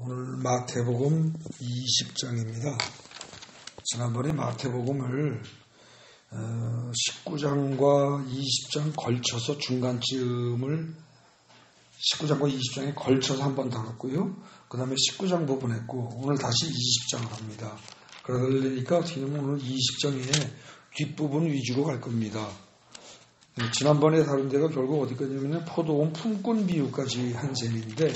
오늘 마태복음 20장입니다. 지난번에 마태복음을 19장과 20장 걸쳐서 중간쯤을 19장과 20장에 걸쳐서 한번 다뤘고요. 그 다음에 19장 부분 했고 오늘 다시 20장을 합니다. 그러니까 어떻게 보면 오늘 20장의 뒷부분 위주로 갈 겁니다. 지난번에 다룬 데가 결국 어디까지냐면 포도원 품꾼 비유까지 한 셈인데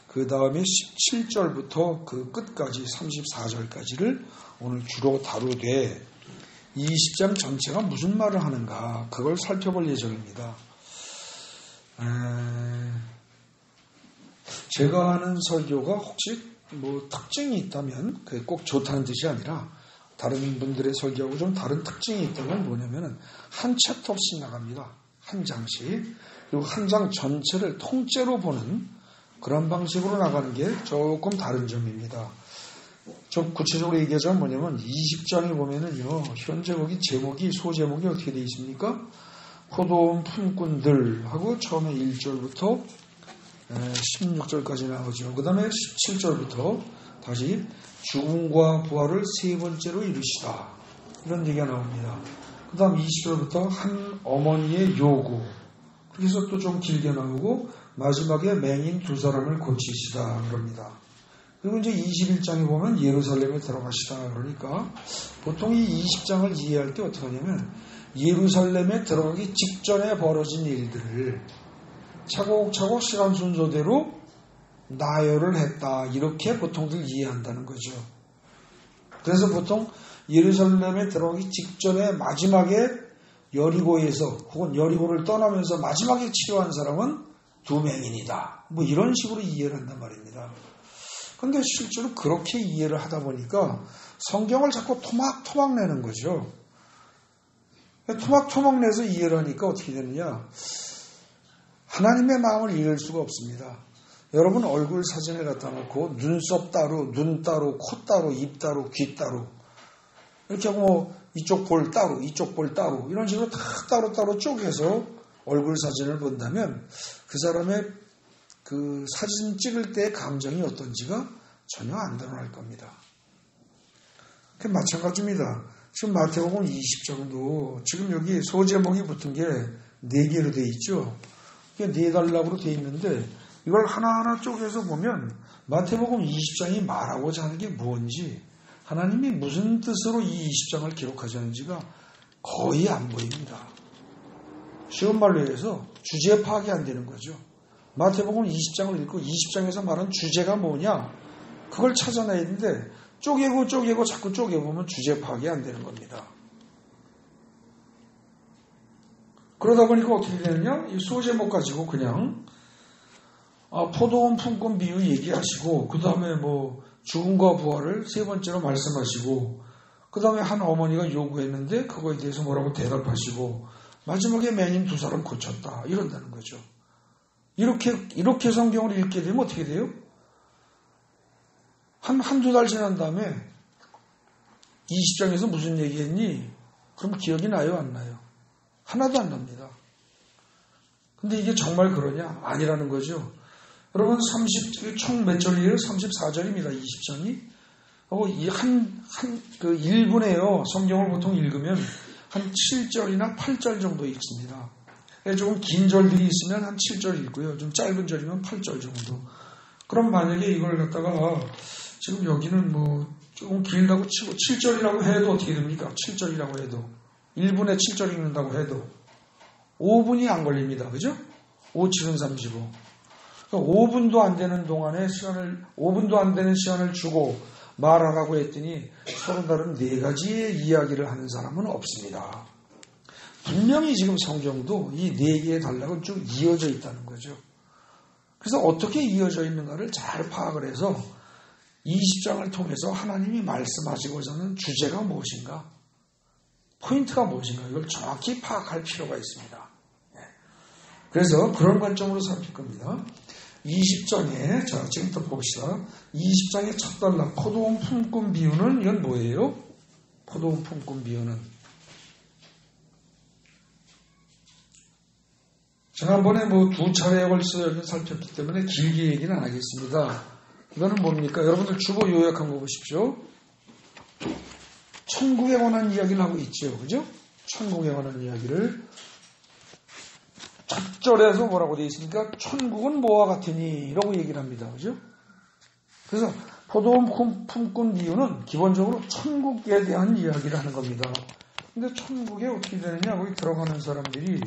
그 다음에 17절부터 그 끝까지 34절까지를 오늘 주로 다루되 20장 전체가 무슨 말을 하는가 그걸 살펴볼 예정입니다. 제가 하는 설교가 혹시 뭐 특징이 있다면 그게 꼭 좋다는 뜻이 아니라 다른 분들의 설교하고 좀 다른 특징이 있다면 뭐냐면 한 챕터씩 나갑니다. 한 장씩. 그리고 한 장 전체를 통째로 보는 그런 방식으로 나가는 게 조금 다른 점입니다. 좀 구체적으로 얘기하자면 뭐냐면 20장에 보면은요, 현재 거기 제목이, 소제목이 어떻게 되어 있습니까? 포도원 품꾼들 하고 처음에 1절부터 16절까지 나오죠. 그 다음에 17절부터 다시 죽음과 부활을 세 번째로 이루시다. 이런 얘기가 나옵니다. 그 다음 20절부터 한 어머니의 요구. 그래서 또 좀 길게 나오고 마지막에 맹인 두 사람을 고치시다 그럽니다. 그리고 이제 21장에 보면 예루살렘에 들어가시다 그러니까 보통 이 20장을 이해할 때 어떻게 하냐면 예루살렘에 들어가기 직전에 벌어진 일들을 차곡차곡 시간 순서대로 나열을 했다 이렇게 보통들 이해한다는 거죠. 그래서 보통 예루살렘에 들어가기 직전에 마지막에 여리고에서 혹은 여리고를 떠나면서 마지막에 치료한 사람은 두 맹인이다. 뭐 이런 식으로 이해를 한단 말입니다. 그런데 실제로 그렇게 이해를 하다 보니까 성경을 자꾸 토막토막 내는 거죠. 토막토막 내서 이해를 하니까 어떻게 되느냐. 하나님의 마음을 읽을 수가 없습니다. 여러분 얼굴 사진을 갖다 놓고 눈썹 따로, 눈 따로, 코 따로, 입 따로, 귀 따로 이렇게 하고 뭐 이쪽 볼 따로, 이쪽 볼 따로 이런 식으로 다 따로따로 쪼개서 얼굴 사진을 본다면 그 사람의 그 사진 찍을 때의 감정이 어떤지가 전혀 안 드러날 겁니다. 마찬가지입니다. 지금 마태복음 20장도 지금 여기 소제목이 붙은 게 4개로 되어 있죠. 이게 4단락으로 되어 있는데 이걸 하나하나 쪼개서 보면 마태복음 20장이 말하고자 하는 게 무엇인지 하나님이 무슨 뜻으로 이 20장을 기록하셨는지가 거의 안 보입니다. 쉬운 말로 해서 주제 파악이 안 되는 거죠. 마태복음 20장을 읽고 20장에서 말한 주제가 뭐냐 그걸 찾아내야 되는데 쪼개고 자꾸 쪼개보면 주제 파악이 안 되는 겁니다. 그러다 보니까 어떻게 되느냐 이 소제목 가지고 그냥 포도원 품꾼 비유 얘기하시고 그 다음에 뭐 죽음과 부활을 세 번째로 말씀하시고 그 다음에 한 어머니가 요구했는데 그거에 대해서 뭐라고 대답하시고 마지막에 맹인 두 사람 고쳤다 이런다는 거죠. 이렇게 성경을 읽게 되면 어떻게 돼요? 한두 달 지난 다음에 20장에서 무슨 얘기했니? 그럼 기억이 나요 안 나요? 하나도 안 납니다. 근데 이게 정말 그러냐? 아니라는 거죠. 여러분 총 몇 절이에요? 34절입니다. 20장이. 하고 그 1분에요. 성경을 보통 읽으면 한 7절이나 8절 정도 읽습니다. 조금 긴 절들이 있으면 한 7절 읽고요. 좀 짧은 절이면 8절 정도. 그럼 만약에 이걸 갖다가 지금 여기는 뭐 조금 길다고 치고 7절이라고 해도 어떻게 됩니까? 7절이라고 해도 1분에 7절 읽는다고 해도 5분이 안 걸립니다. 그죠? 5, 7은 35. 5분도 안 되는 동안에 5분도 안 되는 시간을 주고 말하라고 했더니 서로 다른 4가지의 이야기를 하는 사람은 없습니다. 분명히 지금 성경도 이 4개의 단락은 쭉 이어져 있다는 거죠. 그래서 어떻게 이어져 있는가를 잘 파악을 해서 20장을 통해서 하나님이 말씀하시고자 하는 주제가 무엇인가, 포인트가 무엇인가 이걸 정확히 파악할 필요가 있습니다. 그래서 그런 관점으로 살필 겁니다. 20장에 자 지금부터 봅시다. 20장의 첫 단락 포도원 품꾼 비유는 이건 뭐예요? 포도원 품꾼 비유는 지난번에 뭐 2차례에 걸쳐서 살폈기 때문에 길게 얘기는 안 하겠습니다. 이거는 뭡니까? 여러분들 주보 요약한 거 보십시오. 천국에 관한 이야기를 하고 있죠. 그죠? 천국에 관한 이야기를. 첫 절에서 뭐라고 되어 있습니까? 천국은 뭐와 같으니? 라고 얘기를 합니다. 그죠? 그래서 포도원 품꾼 비유는 기본적으로 천국에 대한 이야기를 하는 겁니다. 근데 천국에 어떻게 되느냐? 거기 들어가는 사람들이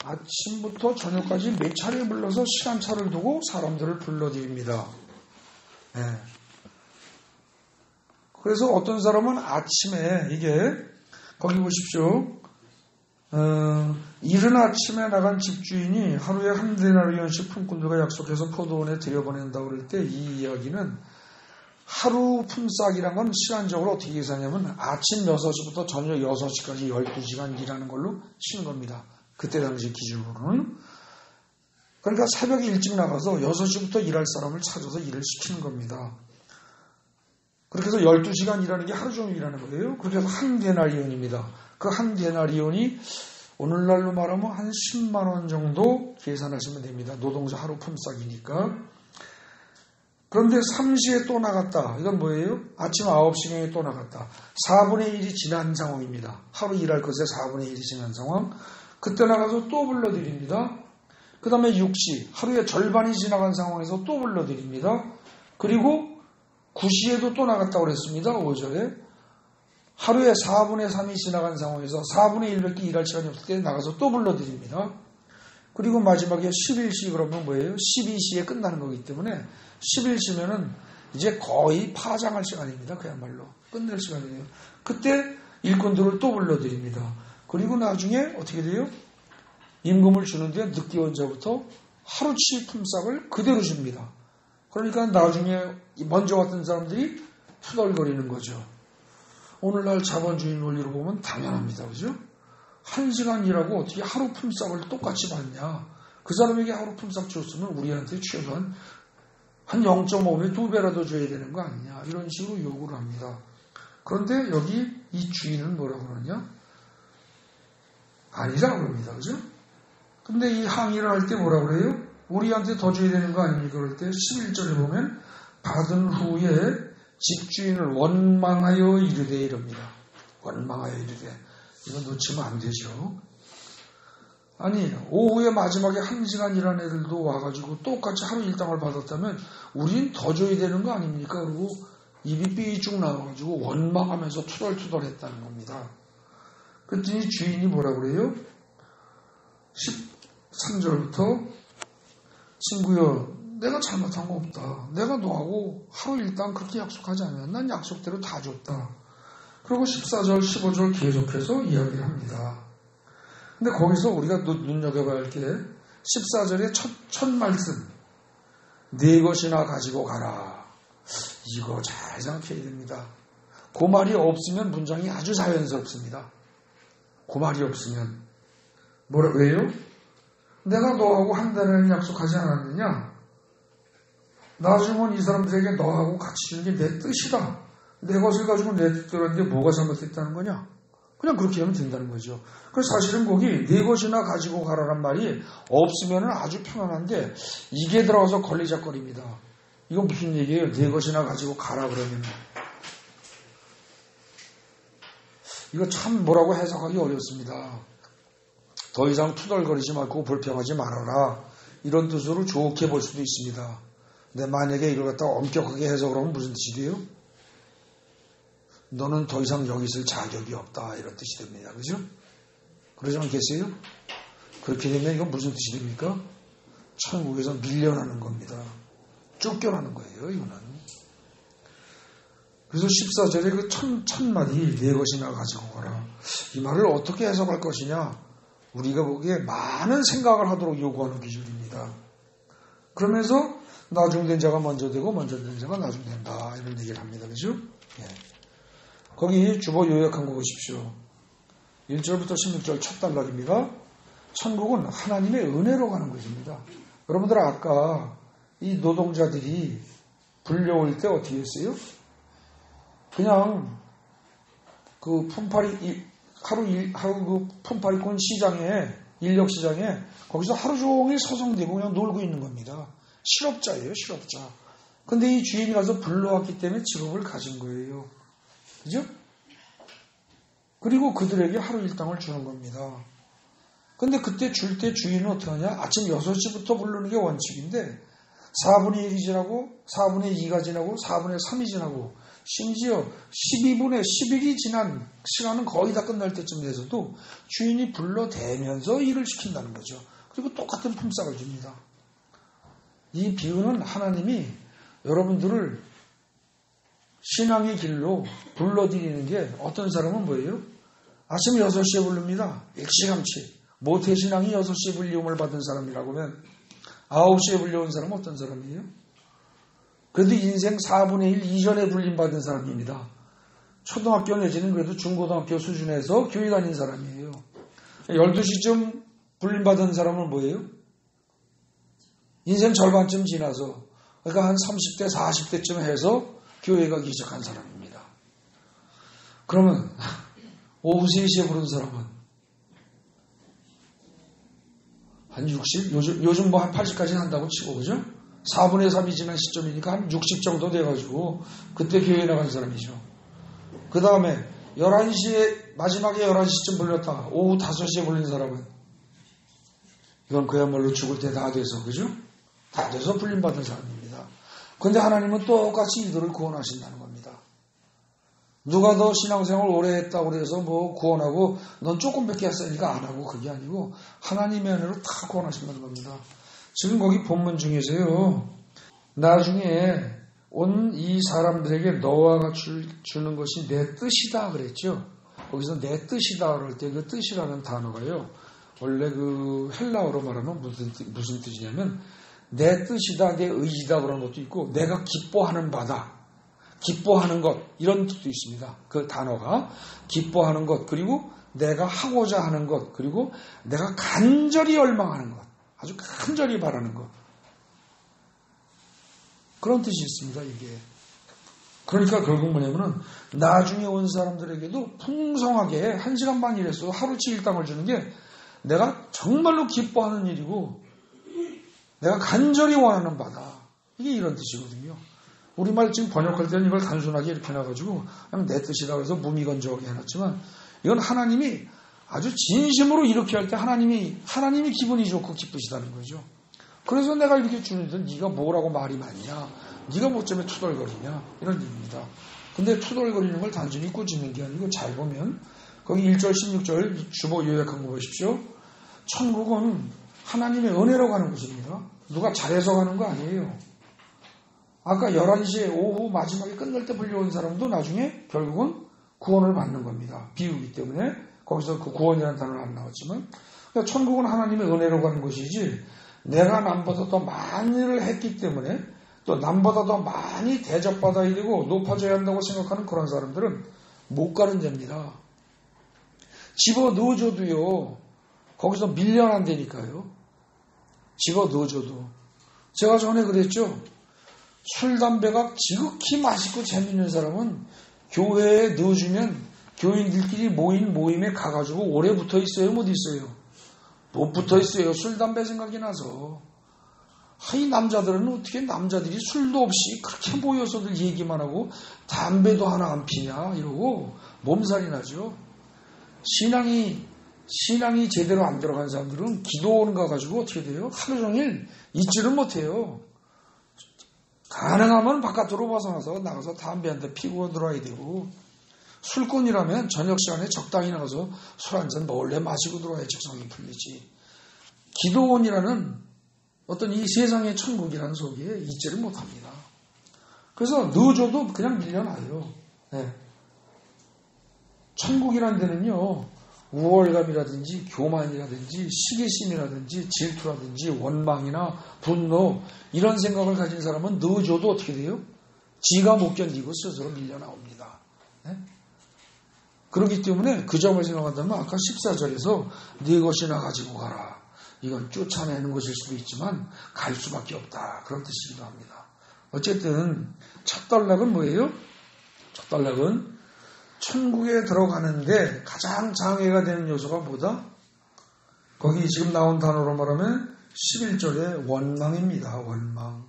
아침부터 저녁까지 몇 차례 불러서 시간차를 두고 사람들을 불러드립니다. 네. 그래서 어떤 사람은 아침에 거기 보십시오. 이른 아침에 나간 집주인이 하루에 한 데나리온씩 품꾼들과 약속해서 포도원에 들여보낸다고 그럴 때 이 이야기는 하루 품삯이란 건 시간적으로 어떻게 계산하냐면 아침 6시부터 저녁 6시까지 12시간 일하는 걸로 치는 겁니다. 그때 당시 기준으로는. 그러니까 새벽에 일찍 나가서 6시부터 일할 사람을 찾아서 일을 시키는 겁니다. 그렇게 해서 12시간 일하는 게 하루 종일 일하는 거예요. 그래서 한 데나리온입니다. 그 한 데나리온이 오늘날로 말하면 한 10만 원 정도 계산하시면 됩니다. 노동자 하루 품삯이니까. 그런데 3시에 또 나갔다. 이건 뭐예요? 아침 9시경에 또 나갔다. 4분의 1이 지난 상황입니다. 하루 일할 것에 4분의 1이 지난 상황. 그때 나가서 또 불러드립니다. 그 다음에 6시, 하루의 절반이 지나간 상황에서 또 불러드립니다. 그리고 9시에도 또 나갔다고 그랬습니다. 5절에. 하루에 4분의 3이 지나간 상황에서 4분의 1밖에 일할 시간이 없을 때 나가서 또 불러드립니다. 그리고 마지막에 11시 그러면 뭐예요? 12시에 끝나는 거기 때문에 11시면은 이제 거의 파장할 시간입니다. 그야말로. 끝낼 시간이에요. 그때 일꾼들을 또 불러드립니다. 그리고 나중에 어떻게 돼요? 임금을 주는데 늦게 온 자부터 하루치 품삯을 그대로 줍니다. 그러니까 나중에 먼저 왔던 사람들이 투덜거리는 거죠. 오늘날 자본주의 논리로 보면 당연합니다. 그죠? 1시간 일하고 어떻게 하루 품삯을 똑같이 받냐. 그 사람에게 하루 품삯 줬으면 우리한테 최소한 한 0.5배 2배라도 줘야 되는 거 아니냐. 이런 식으로 요구를 합니다. 그런데 여기 이 주인은 뭐라고 그러냐? 아니라고 그럽니다. 그죠? 근데 이 항의를 할 때 뭐라고 그래요? 우리한테 더 줘야 되는 거 아닙니까? 그럴 때 11절에 보면 받은 후에 집주인을 원망하여 이르되 이럽니다. 원망하여 이르되. 이거 놓치면 안 되죠. 아니 오후에 마지막에 1시간 일한 애들도 와가지고 똑같이 하루 일당을 받았다면 우린 더 줘야 되는 거 아닙니까? 그리고 입이 삐쭉 나와가지고 원망하면서 투덜투덜했다는 겁니다. 그랬더니 주인이 뭐라고 그래요? 13절부터 친구여 내가 잘못한 거 없다. 내가 너하고 하루 일당 그렇게 약속하지 않으면 난 약속대로 다 줬다. 그리고 14절 15절 계속해서 이야기를 합니다. 근데 거기서 우리가 눈여겨봐야 할 게 14절의 첫 말씀 네 것이나 가지고 가라. 이거 잘 생각해야 됩니다. 그 말이 없으면 문장이 아주 자연스럽습니다. 그 말이 없으면 왜요? 내가 너하고 한 달에는 약속하지 않았느냐? 나중은 이 사람들에게 너하고 같이 주는 게 내 뜻이다. 내 것을 가지고 내 뜻대로 하는데 뭐가 잘못됐다는 거냐? 그냥 그렇게 하면 된다는 거죠. 그래서 사실은 거기 네 것이나 가지고 가라란 말이 없으면 아주 편안한데 이게 들어가서 걸리적거립니다. 이건 무슨 얘기예요? 네 것이나 가지고 가라 그러면. 이거 참 뭐라고 해석하기 어렵습니다. 더 이상 투덜거리지 말고 불평하지 말아라. 이런 뜻으로 좋게 볼 수도 있습니다. 근데 만약에 이걸 갖다가 엄격하게 해석을 하면 무슨 뜻이 돼요? 너는 더 이상 여기 있을 자격이 없다. 이런 뜻이 됩니다. 그죠? 그러지 않겠어요? 그렇게 되면 이건 무슨 뜻이 됩니까? 천국에서 밀려나는 겁니다. 쫓겨나는 거예요. 이거는. 그래서 14절에 그 첫 마디 네 것이나 가지고 가라. 이 말을 어떻게 해석할 것이냐? 우리가 보기에 많은 생각을 하도록 요구하는 기준입니다. 그러면서 나중된 자가 먼저 되고 먼저 된 자가 나중된다. 이런 얘기를 합니다. 그죠? 예. 거기 주보 요약한 거 보십시오. 1절부터 16절 첫 단락입니다. 천국은 하나님의 은혜로 가는 것입니다. 여러분들 아까 이 노동자들이 불려올 때 어떻게 했어요? 그냥 그 하루 그 품팔이꾼 시장에, 인력 시장에 거기서 하루 종일 서성대고 그냥 놀고 있는 겁니다. 실업자예요, 실업자. 근데 이 주인이 가서 불러왔기 때문에 직업을 가진 거예요. 그죠? 그리고 그들에게 하루 일당을 주는 겁니다. 근데 그때 줄 때 주인은 어떻게 하냐? 아침 6시부터 부르는 게 원칙인데 4분의 1이 지나고 4분의 2가 지나고 4분의 3이 지나고 심지어 12분의 11이 지난 시간은 거의 다 끝날 때쯤 돼서도 주인이 불러대면서 일을 시킨다는 거죠. 그리고 똑같은 품삯을 줍니다. 이 비유는 하나님이 여러분들을 신앙의 길로 불러들이는 게 어떤 사람은 뭐예요? 아침 6시에 부릅니다. 일찌감치. 모태신앙이 6시에 불리움을 받은 사람이라고 하면 9시에 불려온 사람은 어떤 사람이에요? 그래도 인생 4분의 1 이전에 불림받은 사람입니다. 초등학교 내지는 그래도 중고등학교 수준에서 교회 다닌 사람이에요. 12시쯤 불림받은 사람은 뭐예요? 인생 절반쯤 지나서 그러니까 한 30대 40대쯤 해서 교회 가기 시작한 사람입니다. 그러면 오후 3시에 부른 사람은 한 60? 요즘 뭐 한 80까지는 한다고 치고, 그죠? 4분의 3이 지난 시점이니까 한 60 정도 돼가지고, 그때 교회에 나간 사람이죠. 그 다음에 11시에, 마지막에 11시쯤 불렸다. 오후 5시에 불린 사람은, 이건 그야말로 죽을 때 다 돼서, 그죠? 다 돼서 불림받은 사람입니다. 근데 하나님은 똑같이 이들을 구원하신다는 겁니다. 누가 더 신앙생활 오래 했다고 그래서 뭐 구원하고 넌 조금밖에 했으니까 안 하고 그게 아니고 하나님의 은혜로 다 구원하신다는 겁니다. 지금 거기 본문 중에서요. 나중에 온 이 사람들에게 너와가 주는 것이 내 뜻이다 그랬죠. 거기서 내 뜻이다 그럴 때 그 뜻이라는 단어가요. 원래 그 헬라어로 말하면 무슨 뜻이냐면 내 뜻이다, 내 의지다 그런 것도 있고 내가 기뻐하는 바다. 기뻐하는 것 이런 뜻도 있습니다. 그 단어가 기뻐하는 것 그리고 내가 하고자 하는 것 그리고 내가 간절히 열망하는 것 아주 간절히 바라는 것 그런 뜻이 있습니다. 이게 그러니까 결국 뭐냐면은 나중에 온 사람들에게도 풍성하게 1시간 반 일해서 하루치 일당을 주는 게 내가 정말로 기뻐하는 일이고 내가 간절히 원하는 바다 이게 이런 뜻이거든요. 우리말 지금 번역할 때는 이걸 단순하게 이렇게 해놔가지고 그냥 내 뜻이라고 해서 무미건조하게 해놨지만 이건 하나님이 아주 진심으로 이렇게 할 때 하나님이 기분이 좋고 기쁘시다는 거죠. 그래서 내가 이렇게 주는데 네가 뭐라고 말이 많냐 네가 뭐 때문에 투덜거리냐 이런 얘기입니다. 근데 투덜거리는 걸 단순히 꾸짖는 게 아니고 잘 보면 거기 1절 16절 주보 요약한 거 보십시오. 천국은 하나님의 은혜로 가는 곳입니다. 누가 잘해서 가는 거 아니에요. 아까 11시에 오후 마지막에 끝날 때 불려온 사람도 나중에 결국은 구원을 받는 겁니다. 비유기 때문에 거기서 그 구원이라는 단어는 안 나왔지만 그러니까 천국은 하나님의 은혜로 가는 곳이지 내가 남보다 더 많이 일을 했기 때문에 또 남보다 더 많이 대접받아야 되고 높아져야 한다고 생각하는 그런 사람들은 못 가는 데입니다. 집어 넣어줘도요. 거기서 밀려난다니까요. 집어 넣어줘도. 제가 전에 그랬죠. 술, 담배가 지극히 맛있고 재밌는 사람은 교회에 넣어주면 교인들끼리 모인 모임에 가가지고 오래 붙어 있어요? 못 있어요? 못 붙어 있어요. 술, 담배 생각이 나서. 이 남자들은 어떻게 남자들이 술도 없이 그렇게 모여서들 얘기만 하고 담배도 하나 안 피냐 이러고 몸살이 나죠. 신앙이 제대로 안 들어간 사람들은 기도원 가가지고 어떻게 돼요? 하루 종일 있지를 못해요. 가능하면 바깥으로 벗어나서 나가서 담배 한 대 피고 들어와야 되고 술꾼이라면 저녁 시간에 적당히 나가서 술 한 잔 몰래 마시고 들어와야 적성이 풀리지. 기도원이라는 어떤 이 세상의 천국이라는 속에 있지를 못합니다. 그래서 넣어줘도 그냥 밀려나요. 네. 천국이라는 데는요. 우월감이라든지 교만이라든지 시기심이라든지 질투라든지 원망이나 분노 이런 생각을 가진 사람은 넣어줘도 어떻게 돼요? 지가 못 견디고 스스로 밀려나옵니다. 네? 그렇기 때문에 그 점을 생각한다면 아까 14절에서 네 것이나 가지고 가라. 이건 쫓아내는 것일 수도 있지만 갈 수밖에 없다. 그런 뜻이기도 합니다. 어쨌든 첫 단락은 뭐예요? 첫 단락은 천국에 들어가는데 가장 장애가 되는 요소가 뭐다? 거기 지금 나온 단어로 말하면 11절에 원망입니다. 원망.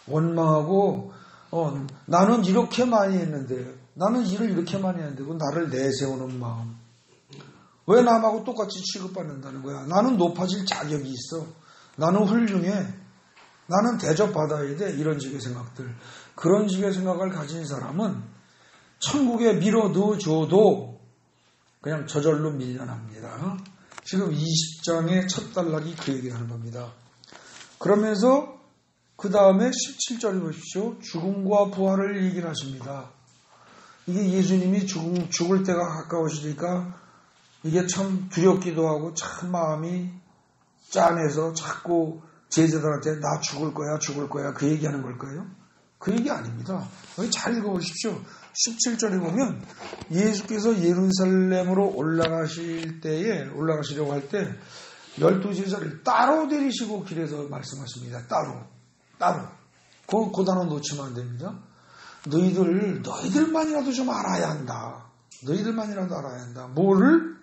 원망하고 나는 이렇게 많이 했는데, 나는 일을 이렇게 많이 했는데 그 나를 내세우는 마음. 왜 남하고 똑같이 취급받는다는 거야? 나는 높아질 자격이 있어. 나는 훌륭해. 나는 대접받아야 돼. 이런 식의 생각들. 그런 식의 생각을 가진 사람은 천국에 밀어 넣어줘도 그냥 저절로 밀려납니다. 지금 20장의 첫 단락이 그 얘기를 하는 겁니다. 그러면서 그 다음에 17절에 보십시오. 죽음과 부활을 얘기를 하십니다. 이게 예수님이 죽을 때가 가까우시니까 이게 참 두렵기도 하고 참 마음이 짠해서 자꾸 제자들한테 나 죽을 거야 그 얘기하는 걸까요? 그 얘기 아닙니다. 여기 잘 읽어보십시오. 17절에 보면 예수께서 예루살렘으로 올라가시려고 할 때 12제자를 따로 데리시고 길에서 말씀하십니다. 따로. 그 단어 놓치면 안 됩니다. 너희들만이라도 좀 알아야 한다. 너희들만이라도 알아야 한다. 뭐를?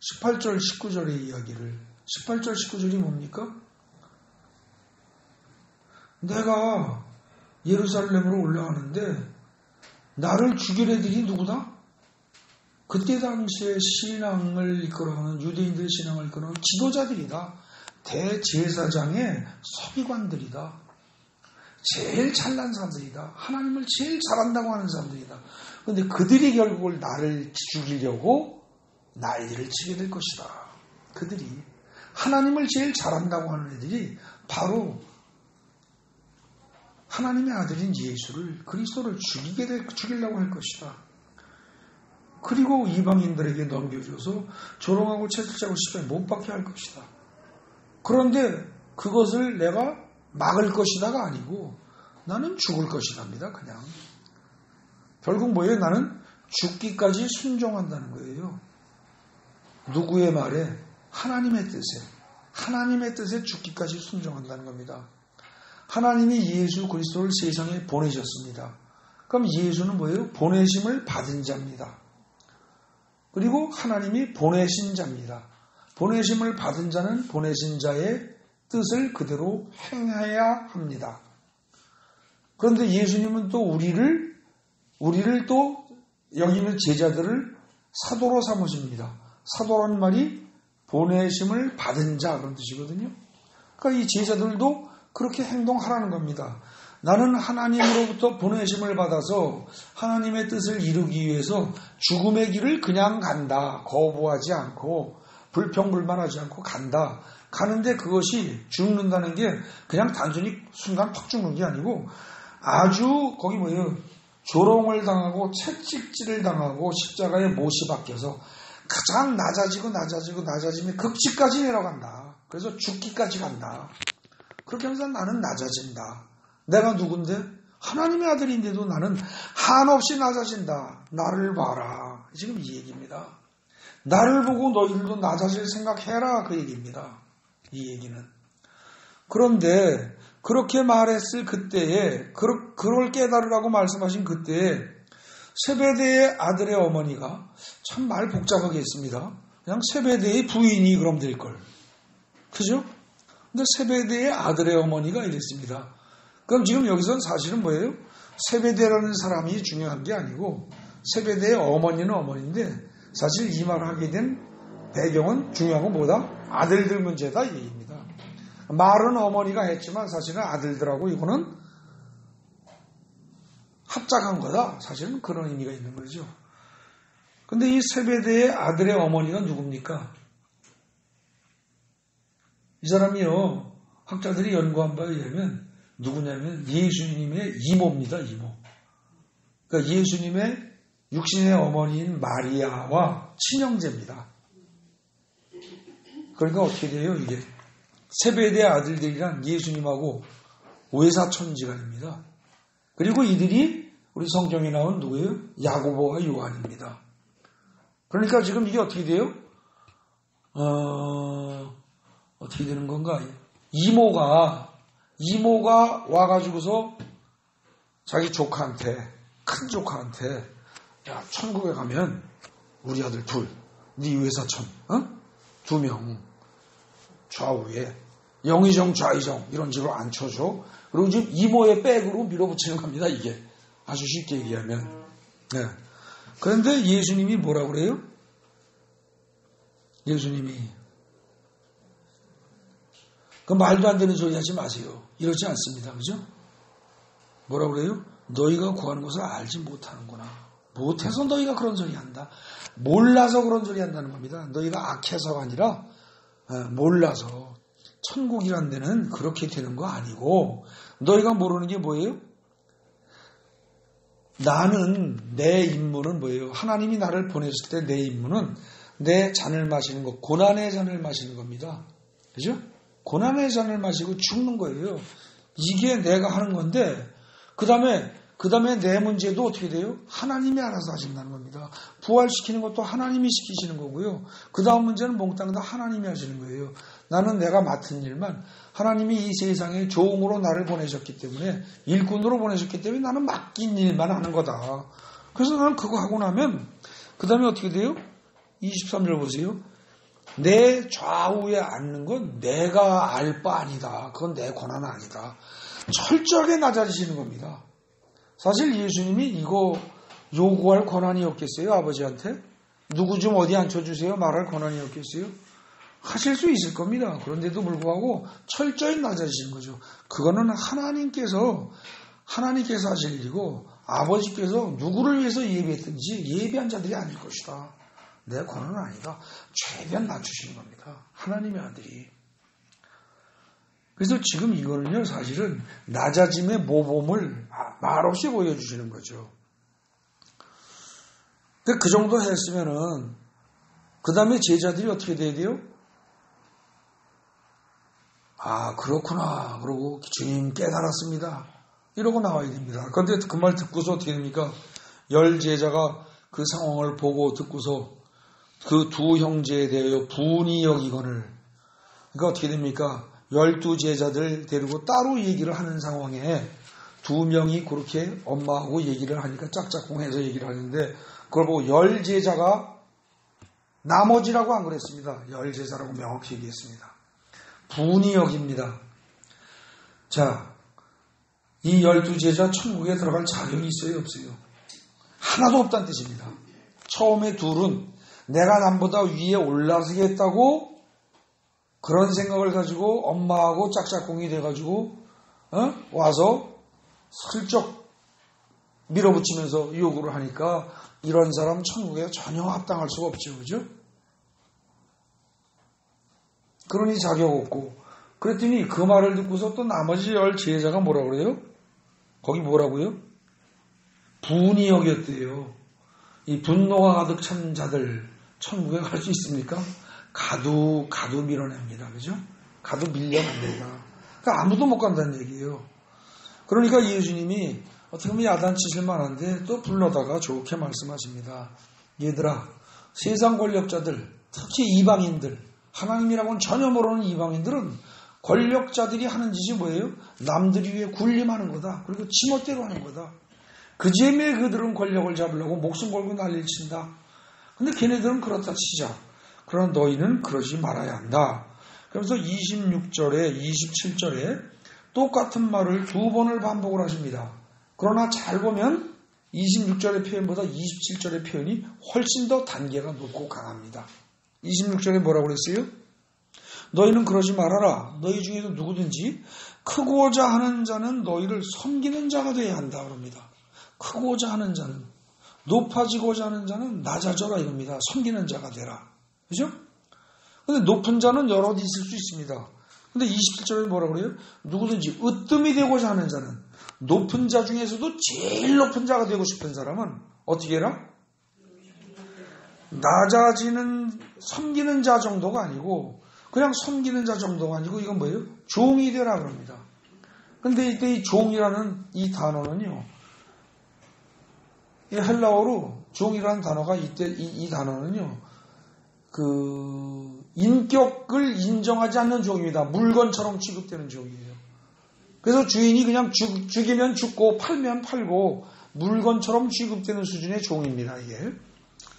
18절, 19절의 이야기를. 18절, 19절이 뭡니까? 내가 예루살렘으로 올라가는데 나를 죽일 애들이 누구다? 그때 당시에 신앙을 이끌어가는 유대인들의 신앙을 이끌어가는 지도자들이다. 대제사장의 서기관들이다. 제일 잘난 사람들이다. 하나님을 제일 잘한다고 하는 사람들이다. 그런데 그들이 결국을 나를 죽이려고 난리를 치게 될 것이다. 그들이 하나님을 제일 잘한다고 하는 애들이 바로 하나님의 아들인 예수를, 그리스도를 죽이려고 할 것이다. 그리고 이방인들에게 넘겨줘서 조롱하고 채찍자고 십자가에 못 박게 할 것이다. 그런데 그것을 내가 막을 것이다가 아니고 나는 죽을 것이랍니다. 그냥. 결국 뭐예요? 나는 죽기까지 순종한다는 거예요. 누구의 말에? 하나님의 뜻에 죽기까지 순종한다는 겁니다. 하나님이 예수 그리스도를 세상에 보내셨습니다. 그럼 예수는 뭐예요? 보내심을 받은 자입니다. 그리고 하나님이 보내신 자입니다. 보내심을 받은 자는 보내신 자의 뜻을 그대로 행해야 합니다. 그런데 예수님은 또 우리를 또 여기 있는 제자들을 사도로 삼으십니다. 사도라는 말이 보내심을 받은 자 그런 뜻이거든요. 그러니까 이 제자들도 그렇게 행동하라는 겁니다. 나는 하나님으로부터 보내심을 받아서 하나님의 뜻을 이루기 위해서 죽음의 길을 그냥 간다. 거부하지 않고 불평불만하지 않고 간다. 가는데 그것이 죽는다는 게 그냥 단순히 순간 턱 죽는 게 아니고 아주 거기 뭐예요? 조롱을 당하고 채찍질을 당하고 십자가에 못이 박혀서 가장 낮아지면 극지까지 내려간다. 그래서 죽기까지 간다. 그렇게 하면서 나는 낮아진다. 내가 누군데? 하나님의 아들인데도 나는 한없이 낮아진다. 나를 봐라. 지금 이 얘기입니다. 나를 보고 너희들도 낮아질 생각해라. 그 얘기입니다. 이 얘기는. 그런데 그렇게 말했을 그때에 그걸 깨달으라고 말씀하신 그때에 세베대의 아들의 어머니가 참 말 복잡하게 했습니다. 그냥 세베대의 부인이 그럼 될걸. 그죠? 근데 세베대의 아들의 어머니가 이랬습니다. 그럼 지금 여기서는 사실은 뭐예요? 세베대라는 사람이 중요한 게 아니고 세베대의 어머니는 어머니인데 사실 이 말을 하게 된 배경은 중요한 건 뭐다? 아들들 문제다 이 얘기입니다. 말은 어머니가 했지만 사실은 아들들하고 이거는 합작한 거다. 사실은 그런 의미가 있는 거죠. 근데 이 세베대의 아들의 어머니가 누굽니까? 이 사람이요. 학자들이 연구한 바에 의하면 누구냐면 예수님의 이모입니다. 이모. 그러니까 예수님의 육신의 어머니인 마리아와 친형제입니다. 그러니까 어떻게 돼요? 이게 세베대의 아들들이란 예수님하고 외사촌지간입니다. 그리고 이들이 우리 성경에 나온 누구예요? 야고보와 요한입니다. 그러니까 지금 이게 어떻게 돼요? 어떻게 되는 건가? 이모가 와가지고서 자기 조카한테, 큰 조카한테, 야, 천국에 가면 우리 아들 둘, 네 외사촌, 2명 좌우에 영의정, 좌의정 이런 식으로 안 쳐줘. 그리고 지금 이모의 백으로 밀어붙이는 겁니다. 이게 아주 쉽게 얘기하면. 네. 그런데 예수님이 뭐라고 그래요? 예수님이 그 말도 안 되는 소리 하지 마세요. 이러지 않습니다. 그죠? 뭐라고 그래요? 너희가 구하는 것을 알지 못하는구나. 못해서 너희가 그런 소리 한다. 몰라서 그런 소리 한다는 겁니다. 너희가 악해서가 아니라 몰라서. 천국이란 데는 그렇게 되는 거 아니고 너희가 모르는 게 뭐예요? 나는 내 임무는 뭐예요? 하나님이 나를 보냈을 때 내 임무는 내 잔을 마시는 것, 고난의 잔을 마시는 겁니다. 그죠? 고난의 잔을 마시고 죽는 거예요. 이게 내가 하는 건데 그 다음에 내 문제도 어떻게 돼요? 하나님이 알아서 하신다는 겁니다. 부활시키는 것도 하나님이 시키시는 거고요. 그 다음 문제는 몽땅 다 하나님이 하시는 거예요. 나는 내가 맡은 일만 하나님이 이 세상에 종으로 나를 보내셨기 때문에 일꾼으로 보내셨기 때문에 나는 맡긴 일만 하는 거다. 그래서 나는 그거 하고 나면 그 다음에 어떻게 돼요? 23절 보세요. 내 좌우에 앉는 건 내가 알 바 아니다. 그건 내 권한 아니다. 철저하게 낮아지시는 겁니다. 사실 예수님이 이거 요구할 권한이 없겠어요? 아버지한테? 누구 좀 어디 앉혀주세요? 말할 권한이 없겠어요? 하실 수 있을 겁니다. 그런데도 불구하고 철저히 낮아지시는 거죠. 그거는 하나님께서 하실 일이고 아버지께서 누구를 위해서 예배했든지 예배한 자들이 아닐 것이다. 내 권한은 아니다. 최대한 낮추시는 겁니다. 하나님의 아들이. 그래서 지금 이거는요, 사실은 낮아짐의 모범을 말없이 보여주시는 거죠. 근데 그 정도 했으면은, 그 다음에 제자들이 어떻게 돼야 돼요? 아, 그렇구나. 그러고 주님 깨달았습니다. 이러고 나와야 됩니다. 그런데 그 말 듣고서 어떻게 됩니까? 10제자가 그 상황을 보고 듣고서 그 두 형제에 대하여 분이 여기거늘. 그러니까 어떻게 됩니까? 12제자들 데리고 따로 얘기를 하는 상황에 2명이 그렇게 엄마하고 얘기를 하니까 짝짝꿍해서 얘기를 하는데 그걸 보고 10제자가 나머지라고 안 그랬습니다. 10제자라고 명확히 얘기했습니다. 분이 여깁니다. 자, 이 12제자 천국에 들어갈 자격이 있어요? 없어요? 하나도 없다는 뜻입니다. 처음에 둘은 내가 남보다 위에 올라서겠다고 그런 생각을 가지고 엄마하고 짝짝꿍이 돼가지고 와서 슬쩍 밀어붙이면서 요구를 하니까 이런 사람 천국에 전혀 합당할 수가 없죠. 그죠? 그러니 자격 없고 그랬더니 그 말을 듣고서 또 나머지 10제자가 뭐라고 그래요? 거기 뭐라고요? 분이 여겼대요. 이 분노가 가득 찬 자들 천국에 갈 수 있습니까? 가도 밀어냅니다. 그죠? 가도 밀려납니다. 그러니까 아무도 못 간다는 얘기예요. 그러니까 예수님이 어떻게 보면 야단치실 만한데 또 불러다가 좋게 말씀하십니다. 얘들아, 세상 권력자들, 특히 이방인들, 하나님이라고는 전혀 모르는 이방인들은 권력자들이 하는 짓이 뭐예요? 남들이 위해 군림하는 거다. 그리고 지멋대로 하는 거다. 그제매 그들은 권력을 잡으려고 목숨 걸고 난리를 친다. 근데 걔네들은 그렇다 치자. 그러나 너희는 그러지 말아야 한다. 그래서 26절에 27절에 똑같은 말을 2번을 반복을 하십니다. 그러나 잘 보면 26절의 표현보다 27절의 표현이 훨씬 더 단계가 높고 강합니다. 26절에 뭐라고 그랬어요? 너희는 그러지 말아라. 너희 중에서 누구든지 크고자 하는 자는 너희를 섬기는 자가 되어야 한다. 그럽니다. 크고자 하는 자는, 높아지고자 하는 자는 낮아져라 이겁니다. 섬기는 자가 되라. 그죠? 근데 높은 자는 여럿 있을 수 있습니다. 근데 27절에 뭐라고 그래요? 누구든지 으뜸이 되고자 하는 자는, 높은 자 중에서도 제일 높은 자가 되고 싶은 사람은 어떻게 해라? 낮아지는, 섬기는 자 정도가 아니고, 그냥 섬기는 자 정도가 아니고, 이건 뭐예요? 종이 되라 그럽니다. 근데 이때 이 종이라는 이 단어는요, 이 헬라어로 종이라는 단어가 이때 이 단어는요, 인격을 인정하지 않는 종입니다. 물건처럼 취급되는 종이에요. 그래서 주인이 그냥 죽이면 죽고 팔면 팔고 물건처럼 취급되는 수준의 종입니다. 이게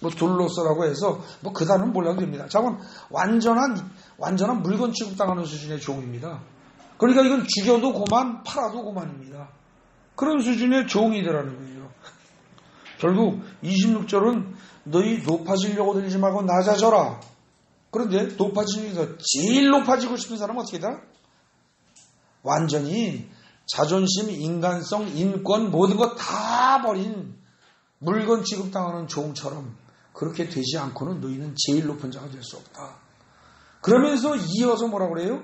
뭐 둘로서라고 해서 뭐 그 단어는 몰라도 됩니다. 자, 그럼 완전한 완전한 물건 취급당하는 수준의 종입니다. 그러니까 이건 죽여도 고만, 팔아도 고만입니다. 그런 수준의 종이 되라는 거예요. 결국 26절은 너희 높아지려고 들지 말고 낮아져라. 그런데 높아지면서 제일 높아지고 싶은 사람은 어떻게 다? 완전히 자존심, 인간성, 인권 모든 것 다 버린 물건 취급당하는 종처럼 그렇게 되지 않고는 너희는 제일 높은 자가 될 수 없다. 그러면서 이어서 뭐라고 그래요?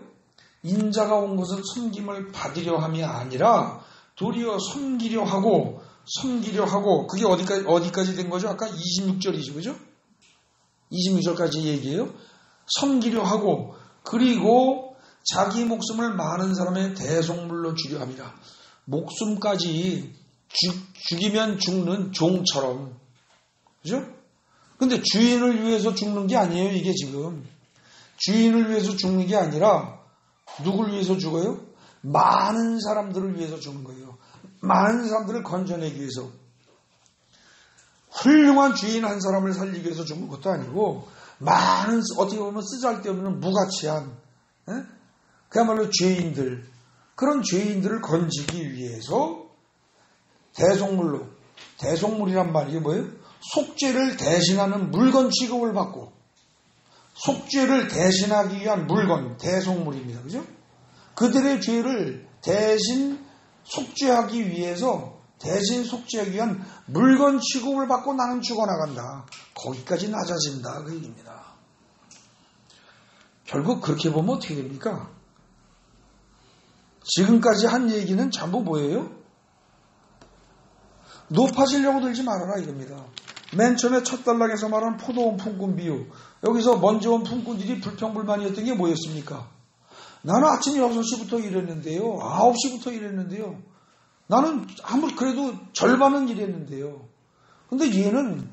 인자가 온 것은 섬김을 받으려 함이 아니라 도리어 섬기려 하고 그게 어디까지 된 거죠? 아까 26절이죠. 그죠? 26절까지 얘기해요. 섬기려 하고 그리고 자기 목숨을 많은 사람의 대속물로 주려 함이라. 목숨까지 죽이면 죽는 종처럼. 그죠? 근데 주인을 위해서 죽는 게 아니에요. 이게 지금. 주인을 위해서 죽는 게 아니라 누굴 위해서 죽어요? 많은 사람들을 위해서 죽는 거예요. 많은 사람들을 건져내기 위해서. 훌륭한 주인 한 사람을 살리기 위해서 죽는 것도 아니고 많은 어떻게 보면 쓰잘데없는 무가치한 그야말로 죄인들 그런 죄인들을 건지기 위해서 대속물이란 말이 뭐예요? 속죄를 대신하는 물건 취급을 받고 속죄를 대신하기 위한 물건 대속물입니다. 그죠? 그들의 죄를 대신 속죄하기 위해서 대신 속죄하기 위한 물건 취급을 받고 나는 죽어나간다. 거기까지 낮아진다. 그 얘기입니다. 결국 그렇게 보면 어떻게 됩니까? 지금까지 한 얘기는 전부 뭐예요? 높아지려고 들지 말아라 이겁니다. 맨 처음에 첫 단락에서 말하는 포도원 품꾼 비유. 여기서 먼저 온 품꾼들이 불평불만이었던 게 뭐였습니까? 나는 아침 6시부터 일했는데요. 9시부터 일했는데요. 나는 아무리 그래도 절반은 일했는데요. 근데 얘는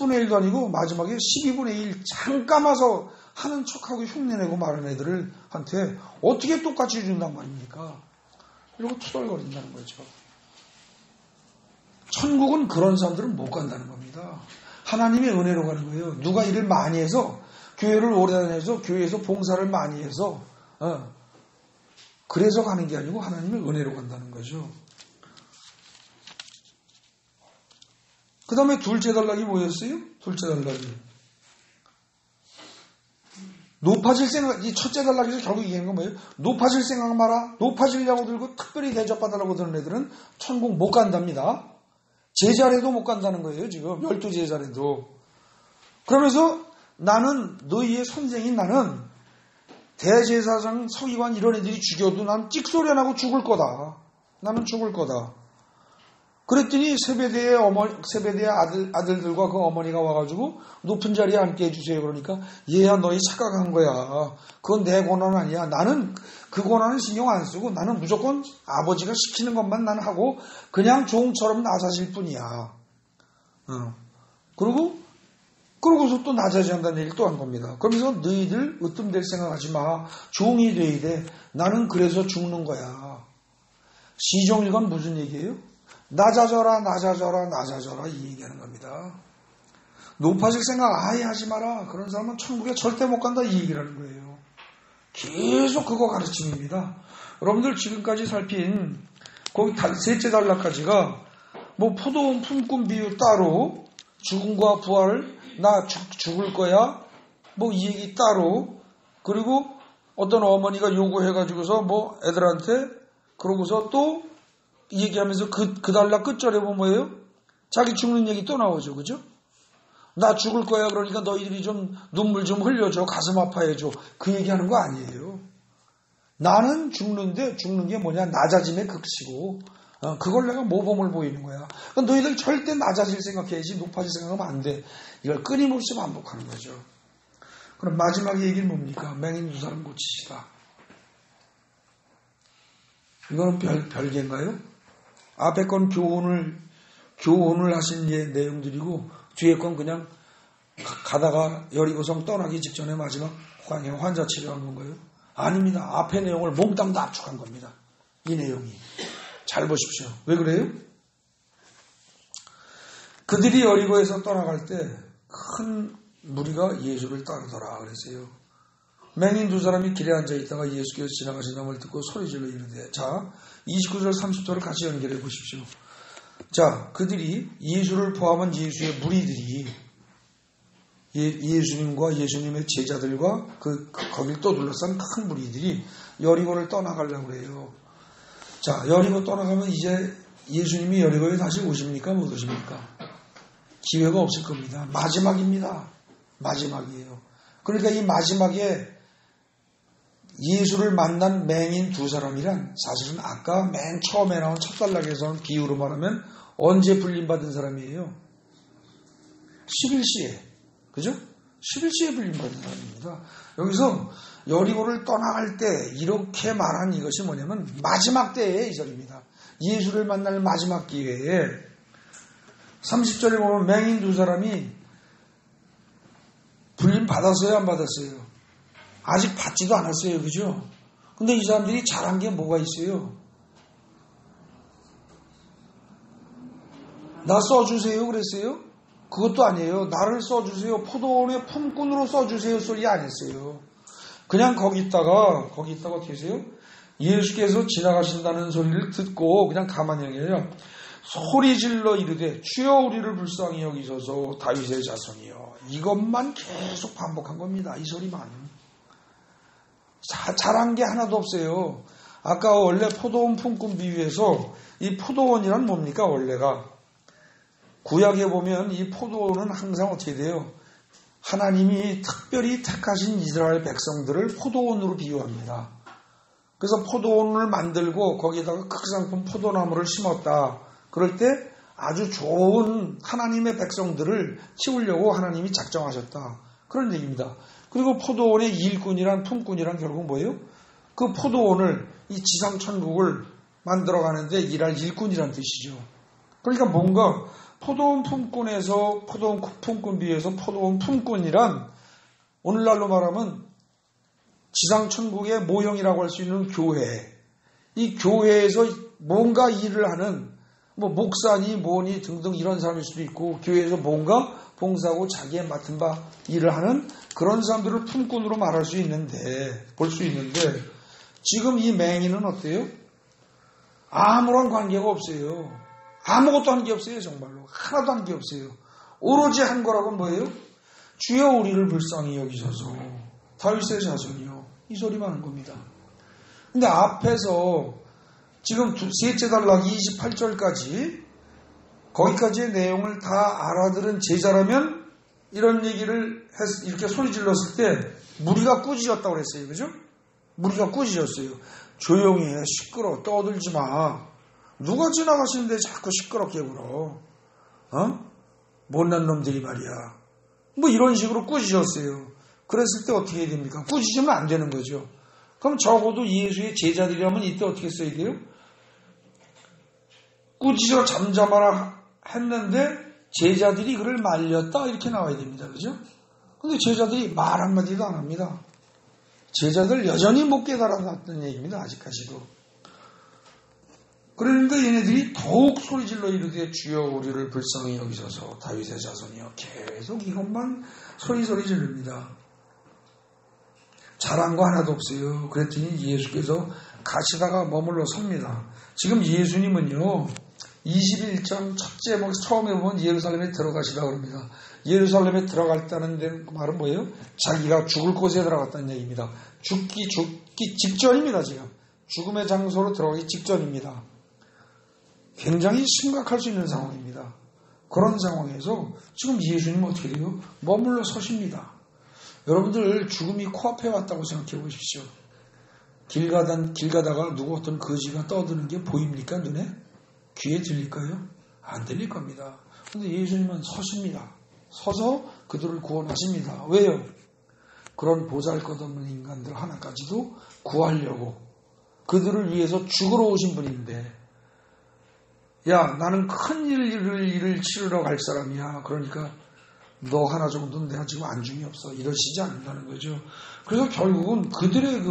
10분의 1도 아니고 마지막에 12분의 1 잠깐 와서 하는 척하고 흉내내고 말하는 애들한테 어떻게 똑같이 준단 말입니까? 이러고 투덜거린다는 거죠. 천국은 그런 사람들은 못 간다는 겁니다. 하나님의 은혜로 가는 거예요. 누가 일을 많이 해서 교회를 오래 다녀서 교회에서 봉사를 많이 해서 그래서 가는 게 아니고 하나님의 은혜로 간다는 거죠. 그 다음에 둘째 단락이 뭐였어요? 둘째 단락이 높아질 생각, 이 첫째 단락에서 결국 얘기하는 건 뭐예요? 높아질 생각 마라. 높아지려고 들고 특별히 대접받으라고 드는 애들은 천국 못 간답니다. 제자리도 못 간다는 거예요. 지금 12제자리도. 그러면서 나는 너희의 선생인 나는 대제사장, 서기관 이런 애들이 죽여도 난 찍소리 안 하고 죽을 거다. 나는 죽을 거다. 그랬더니 세베대의 아들들과 그 어머니가 와가지고 높은 자리에 앉게 해주세요. 그러니까 얘야 너희 착각한 거야. 그건 내 권한 아니야. 나는 그 권한은 신경 안 쓰고 나는 무조건 아버지가 시키는 것만 나는 하고 그냥 종처럼 낮아질 뿐이야. 그러고서 또 낮아진다는 얘기를 또 한 겁니다. 그러면서 너희들 으뜸될 생각하지 마. 종이 돼야 돼. 나는 그래서 죽는 거야. 시종일관 무슨 얘기예요? 낮아져라 이 얘기하는 겁니다. 높아질 생각 아예 하지 마라. 그런 사람은 천국에 절대 못 간다 이 얘기를 하는 거예요. 계속 그거 가르침입니다. 여러분들 지금까지 살핀 거기 셋째 단락까지가 뭐 포도원 품꾼 비유 따로 죽음과 부활 나 죽을 거야 뭐 이 얘기 따로 그리고 어떤 어머니가 요구해가지고서 뭐 애들한테 그러고서 또 얘기하면서 그 단락 끝절에 보면 뭐예요? 자기 죽는 얘기 또 나오죠. 그죠? 나 죽을 거야. 그러니까 너희들이 좀 눈물 좀 흘려줘. 가슴 아파해줘. 그 얘기하는 거 아니에요. 나는 죽는데 죽는 게 뭐냐? 낮아짐의 극치고 그걸 내가 모범을 보이는 거야. 그러니까 너희들 절대 낮아질 생각해야지 높아질 생각하면 안 돼. 이걸 끊임없이 반복하는 거죠. 그럼 마지막 얘기는 뭡니까? 맹인 두 사람 고치시다. 이거는 별개인가요? 앞에 건 교훈을 하신 내용들이고 뒤에 건 그냥 가다가 여리고성 떠나기 직전에 마지막 환자 치료한 건가요? 아닙니다. 앞에 내용을 몽땅 다 압축한 겁니다. 이 내용이. 잘 보십시오. 왜 그래요? 그들이 여리고에서 떠나갈 때 큰 무리가 예수를 따르더라 그랬어요. 맹인 두 사람이 길에 앉아 있다가 예수께서 지나가시는 걸 듣고 소리질러 이르되. 자, 29절 30절을 같이 연결해 보십시오. 자, 그들이 예수를 포함한 예수의 무리들이 예수님과 예수님의 제자들과 거길 또 둘러싼 큰 무리들이 여리고를 떠나가려고 그래요. 자, 여리고 떠나가면 이제 예수님이 여리고에 다시 오십니까? 못 오십니까? 기회가 없을 겁니다. 마지막입니다. 마지막이에요. 그러니까 이 마지막에 예수를 만난 맹인 두 사람이란 사실은 아까 맨 처음에 나온 첫 단락에서 비유로 말하면 언제 불림받은 사람이에요? 11시에. 그죠? 11시에 불림받은 사람입니다. 여기서 여리고를 떠나갈 때 이렇게 말한 이것이 뭐냐면 마지막 때의 이 절입니다. 예수를 만날 마지막 기회에 30절에 보면 맹인 두 사람이 불림 받았어요? 안 받았어요? 아직 받지도 않았어요. 그죠? 근데 이 사람들이 잘한 게 뭐가 있어요? 나 써주세요 그랬어요? 그것도 아니에요. 나를 써주세요. 포도원의 품꾼으로 써주세요 소리 안 했어요. 그냥 거기 있다가 어떻게 하세요? 예수께서 지나가신다는 소리를 듣고 그냥 가만히 계세요. 소리질러 이르되 주여 우리를 불쌍히 여기소서 다윗의 자손이여. 이것만 계속 반복한 겁니다. 이 소리만. 잘한 게 하나도 없어요. 아까 원래 포도원 품꾼 비유에서 이 포도원이란 뭡니까? 원래가 구약에 보면 이 포도원은 항상 어떻게 돼요? 하나님이 특별히 택하신 이스라엘 백성들을 포도원으로 비유합니다. 그래서 포도원을 만들고 거기에다가 극상품 포도나무를 심었다. 그럴 때 아주 좋은 하나님의 백성들을 키우려고 하나님이 작정하셨다. 그런 얘기입니다. 그리고 포도원의 일꾼이란 품꾼이란 결국 뭐예요? 그 포도원을 이 지상천국을 만들어가는데 일할 일꾼이란 뜻이죠. 그러니까 뭔가 포도원 품꾼에서 포도원 품꾼 비유에서 포도원 품꾼이란 오늘날로 말하면 지상천국의 모형이라고 할 수 있는 교회. 이 교회에서 뭔가 일을 하는 뭐 목사니 뭐니 등등 이런 사람일 수도 있고 교회에서 뭔가 봉사하고 자기의 맡은 바 일을 하는 그런 사람들을 품꾼으로 말할 수 있는데 볼 수 있는데 지금 이 맹인은 어때요? 아무런 관계가 없어요. 아무것도 한 게 없어요. 정말로 하나도 한 게 없어요. 오로지 한 거라고는 뭐예요? 주여 우리를 불쌍히 여기소서 다윗의 자손이요. 이 소리만 하는 겁니다. 근데 앞에서 지금 셋째 단락 28절까지 거기까지의 내용을 다 알아들은 제자라면 이런 얘기를 이렇게 소리 질렀을 때 무리가 꾸짖었다고 그랬어요. 그죠? 무리가 꾸짖었어요. 조용히 해. 시끄러워. 떠들지 마. 누가 지나가시는데 자꾸 시끄럽게 굴어. 못난 놈들이 말이야. 뭐 이런 식으로 꾸짖었어요. 그랬을 때 어떻게 해야 됩니까? 꾸짖으면 안 되는 거죠. 그럼 적어도 예수의 제자들이라면 이때 어떻게 써야 돼요? 꾸짖어 잠잠하라 했는데 제자들이 그를 말렸다 이렇게 나와야 됩니다. 그죠? 근데 제자들이 말 한마디도 안 합니다. 제자들 여전히 못 깨달았다는 얘기입니다. 아직까지도. 그러니까 얘네들이 더욱 소리질러 이르되 주여 우리를 불쌍히 여기소서 다윗의 자손이여. 계속 이것만 소리 지릅니다. 잘한 거 하나도 없어요. 그랬더니 예수께서 가시다가 머물러 섭니다. 지금 예수님은요 21장 첫째 처음에 보면 예루살렘에 들어가시다 그럽니다. 예루살렘에 들어갔다는 데 말은 뭐예요? 자기가 죽을 곳에 들어갔다는 얘기입니다. 죽기 직전입니다. 지금 죽음의 장소로 들어가기 직전입니다. 굉장히 심각할 수 있는 상황입니다. 그런 상황에서 지금 예수님은 어떻게 돼요? 머물러 서십니다. 여러분들 죽음이 코앞에 왔다고 생각해 보십시오. 길 가다가 누구 어떤 거지가 떠드는 게 보입니까? 눈에? 귀에 들릴까요? 안 들릴 겁니다. 그런데 예수님은 서십니다. 서서 그들을 구원하십니다. 왜요? 그런 보잘것없는 인간들 하나까지도 구하려고 그들을 위해서 죽으러 오신 분인데 야 나는 큰 일을 치르러 갈 사람이야. 그러니까 너 하나 정도는 내가 지금 안중이 없어. 이러시지 않는다는 거죠. 그래서 결국은 그들의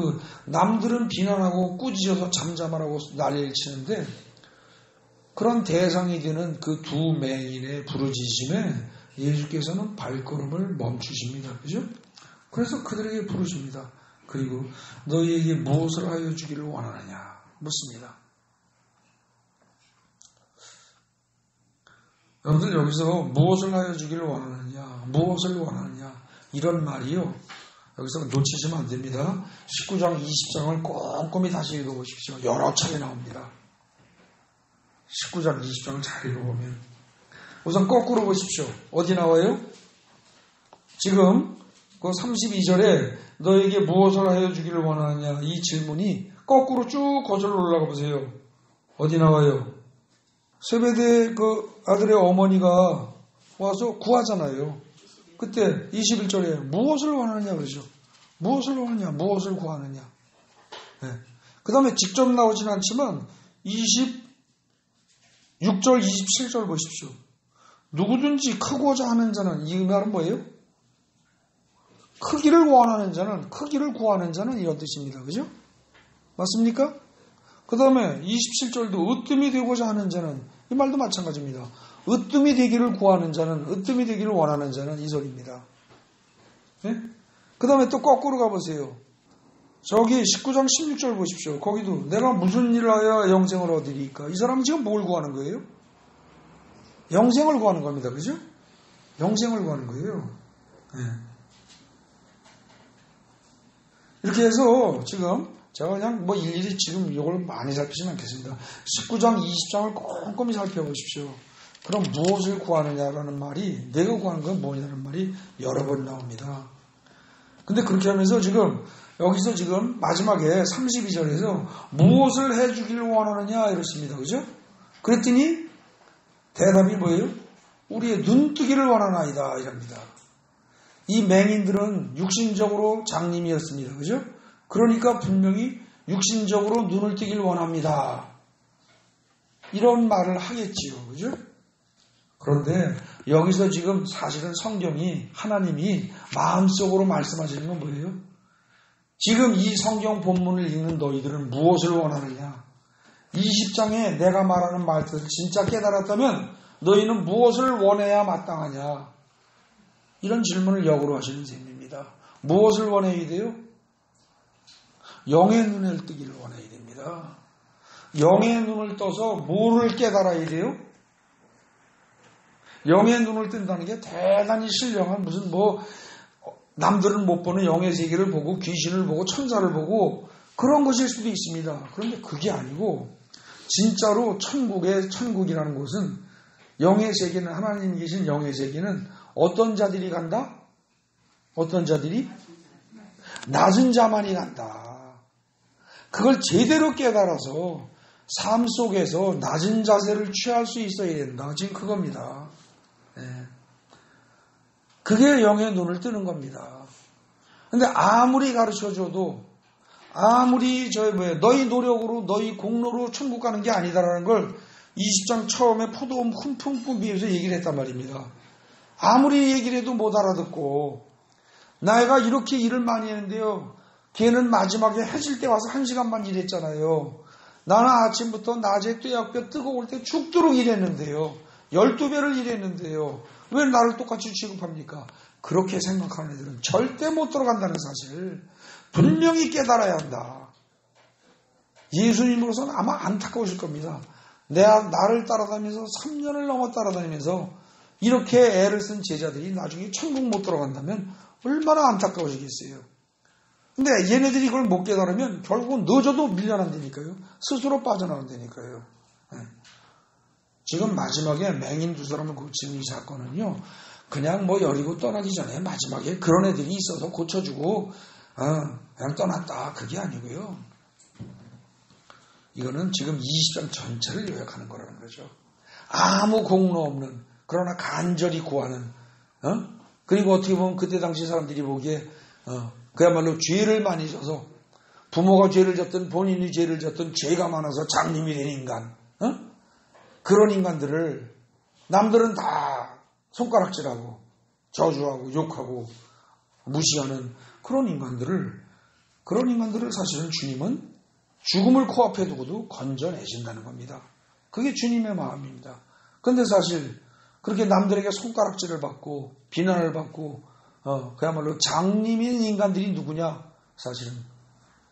남들은 비난하고 꾸짖어서 잠잠하라고 난리를 치는데 그런 대상이 되는 그 두 맹인의 부르짖음에 예수께서는 발걸음을 멈추십니다. 그죠? 그래서 그들에게 부르십니다. 그리고 너희에게 무엇을 하여 주기를 원하느냐 묻습니다. 여러분들 여기서 무엇을 하여 주기를 원하느냐, 무엇을 원하느냐 이런 말이요. 여기서 놓치시면 안 됩니다. 19장, 20장을 꼼꼼히 다시 읽어보십시오. 여러 차례 나옵니다. 19장, 20장을 잘 읽어보면 우선 거꾸로 보십시오. 어디 나와요? 지금 그 32절에 너에게 무엇을 하여 주기를 원하느냐 이 질문이 거꾸로 쭉 거슬러 올라가 보세요. 어디 나와요? 세베대 그 아들의 어머니가 와서 구하잖아요. 그때 21절에 무엇을 원하느냐 그러죠. 무엇을 원하느냐, 무엇을 구하느냐. 네. 그 다음에 직접 나오진 않지만 26절, 27절 보십시오. 누구든지 크고자 하는 자는, 이 말은 뭐예요? 크기를 원하는 자는, 크기를 구하는 자는 이런 뜻입니다. 그죠? 맞습니까? 그 다음에 27절도 으뜸이 되고자 하는 자는, 이 말도 마찬가지입니다. 으뜸이 되기를 구하는 자는, 으뜸이 되기를 원하는 자는 이 소리입니다. 네? 그 다음에 또 거꾸로 가보세요. 저기 19장 16절 보십시오. 거기도 내가 무슨 일을 하여 영생을 얻으리까? 이 사람은 지금 뭘 구하는 거예요? 영생을 구하는 겁니다. 그죠? 영생을 구하는 거예요. 네. 이렇게 해서 지금 제가 그냥 뭐 일일이 지금 이걸 많이 살피지는 않겠습니다. 19장, 20장을 꼼꼼히 살펴보십시오. 그럼 무엇을 구하느냐라는 말이, 내가 구하는 건 뭐냐는 말이 여러 번 나옵니다. 근데 그렇게 하면서 지금 여기서 지금 마지막에 32절에서 무엇을 해주기를 원하느냐 이렇습니다. 그죠? 그랬더니 대답이 뭐예요? 우리의 눈뜨기를 원하나이다 이랍니다. 이 맹인들은 육신적으로 장님이었습니다. 그죠? 그러니까 분명히 육신적으로 눈을 뜨기를 원합니다. 이런 말을 하겠지요. 그죠? 그런데 여기서 지금 사실은 성경이, 하나님이 마음속으로 말씀하시는 건 뭐예요? 지금 이 성경 본문을 읽는 너희들은 무엇을 원하느냐? 20장에 내가 말하는 말들을 진짜 깨달았다면 너희는 무엇을 원해야 마땅하냐? 이런 질문을 역으로 하시는 셈입니다. 무엇을 원해야 돼요? 영의 눈을 뜨기를 원해야 됩니다. 영의 눈을 떠서 뭐를 깨달아야 돼요? 영의 눈을 뜬다는 게 대단히 신령한 무슨 남들은 못 보는 영의 세계를 보고 귀신을 보고 천사를 보고 그런 것일 수도 있습니다. 그런데 그게 아니고 진짜로 천국이라는 곳은 영의 세계는, 하나님 계신 영의 세계는 어떤 자들이 간다? 어떤 자들이? 낮은 자만이 간다. 그걸 제대로 깨달아서 삶 속에서 낮은 자세를 취할 수 있어야 된다. 지금 그겁니다. 네. 그게 영의 눈을 뜨는 겁니다. 근데 아무리 가르쳐줘도, 아무리 너희 노력으로, 너희 공로로 천국 가는 게 아니다라는 걸 20장 처음에 포도음 훈풍 비해서 얘기를 했단 말입니다. 아무리 얘기를 해도 못 알아듣고, 나이가 이렇게 일을 많이 했는데요. 걔는 마지막에 해질 때 와서 1시간만 일했잖아요. 나는 아침부터 낮에 떼약볕 뜨거울 때 죽도록 일했는데요. 12배를 일했는데요. 왜 나를 똑같이 취급합니까? 그렇게 생각하는 애들은 절대 못 들어간다는 사실 분명히 깨달아야 한다. 예수님으로서는 아마 안타까우실 겁니다. 나를 따라다니면서 3년을 넘어 따라다니면서 이렇게 애를 쓴 제자들이 나중에 천국 못 들어간다면 얼마나 안타까우시겠어요. 근데 얘네들이 이걸 못 깨달으면 결국은 늦어도 밀려난다니까요. 스스로 빠져나간다니까요. 네. 지금 마지막에 맹인 두 사람을 고치는 이 사건은요, 그냥 여리고 떠나기 전에 마지막에 그런 애들이 있어서 고쳐주고 그냥 떠났다, 그게 아니고요. 이거는 지금 20장 전체를 요약하는 거라는 거죠. 아무 공로 없는, 그러나 간절히 구하는, 그리고 어떻게 보면 그때 당시 사람들이 보기에 그야말로 죄를 많이 져서, 부모가 죄를 졌든 본인이 죄를 졌든 죄가 많아서 장님이 된 인간, 그런 인간들을 남들은 다 손가락질하고 저주하고 욕하고 무시하는 그런 인간들을 사실은 주님은 죽음을 코앞에 두고도 건져내신다는 겁니다. 그게 주님의 마음입니다. 그런데 사실 그렇게 남들에게 손가락질을 받고 비난을 받고 그야말로 장님인 인간들이 누구냐? 사실은.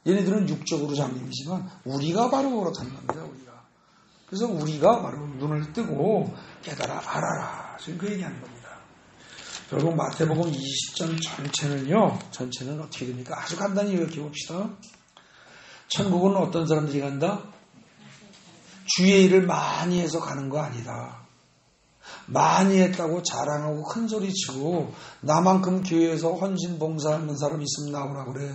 얘네들은 육적으로 장님이지만 우리가 바로 그렇다는 겁니다. 우리가. 그래서 우리가 바로 눈을 뜨고 깨달아 알아라. 지금 그 얘기하는 겁니다. 결국 마태복음 20장 전체는 어떻게 됩니까? 아주 간단히 이렇게 봅시다. 천국은 어떤 사람들이 간다? 주의 일을 많이 해서 가는 거 아니다. 많이 했다고 자랑하고 큰 소리 치고 나만큼 교회에서 헌신 봉사하는 사람 있으면 나오라 그래.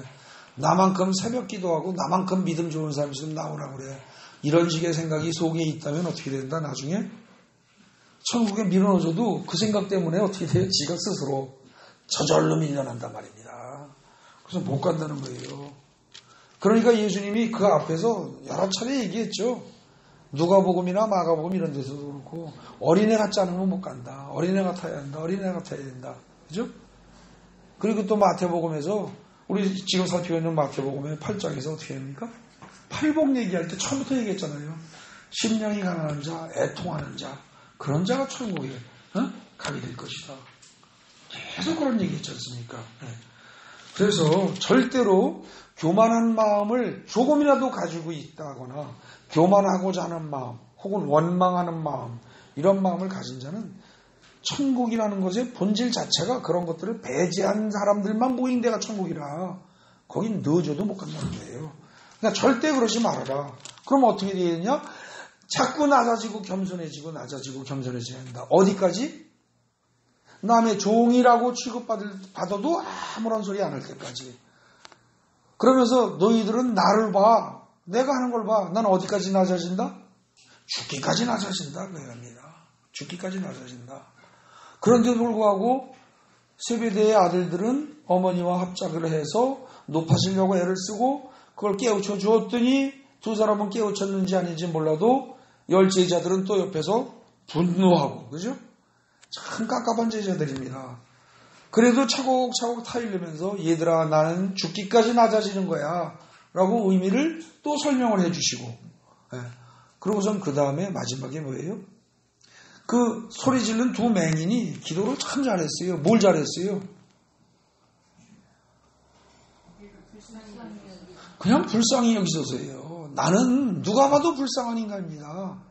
나만큼 새벽 기도하고 나만큼 믿음 좋은 사람 있으면 나오라 그래. 이런 식의 생각이 속에 있다면 어떻게 된다? 나중에 천국에 밀어넣어줘도 그 생각 때문에 어떻게 돼요? 지가 스스로 저절로 밀려난단 말입니다. 그래서 못 간다는 거예요. 그러니까 예수님이 그 앞에서 여러 차례 얘기했죠. 누가복음이나 마가복음 이런 데서도 그렇고 어린애 같지 않으면 못 간다. 어린애 같아야 한다. 어린애 같아야 된다. 그죠? 그리고 또 마태복음에서 우리 지금 살피고 있는 마태복음의 8장에서 어떻게 합니까? 팔복 얘기할 때 처음부터 얘기했잖아요. 심령이 가난한 자, 애통하는 자, 그런 자가 천국에 가게 될 것이다. 계속 그런 얘기했지 않습니까? 네. 그래서 절대로 교만한 마음을 조금이라도 가지고 있다거나 교만하고자 하는 마음 혹은 원망하는 마음 이런 마음을 가진 자는 천국이라는 것의 본질 자체가 그런 것들을 배제한 사람들만 모인 데가 천국이라 거긴 넣어줘도 못 간다는 거예요. 그러니까 절대 그러지 말아라. 그럼 어떻게 되느냐? 자꾸 낮아지고 겸손해지고 낮아지고 겸손해져야 한다. 어디까지? 남의 종이라고 취급받아도 아무런 소리 안 할 때까지. 그러면서 너희들은 나를 봐. 내가 하는 걸 봐. 난 어디까지 낮아진다? 죽기까지 낮아진다. 그 얘기입니다. 죽기까지 낮아진다. 그런데도 불구하고 세베대의 아들들은 어머니와 합작을 해서 높아지려고 애를 쓰고 그걸 깨우쳐 주었더니 두 사람은 깨우쳤는지 아닌지 몰라도 열 제자들은 또 옆에서 분노하고 그죠? 참 깝깝한 제자들입니다. 그래도 차곡차곡 타이르면서 얘들아 나는 죽기까지 낮아지는 거야 라고 의미를 또 설명을 해주시고 그러고선 그 다음에 마지막에 뭐예요? 그 소리 지른 두 맹인이 기도를 참 잘했어요. 뭘 잘했어요? 그냥 불쌍히 여기서서예요. 나는 누가 봐도 불쌍한 인간입니다.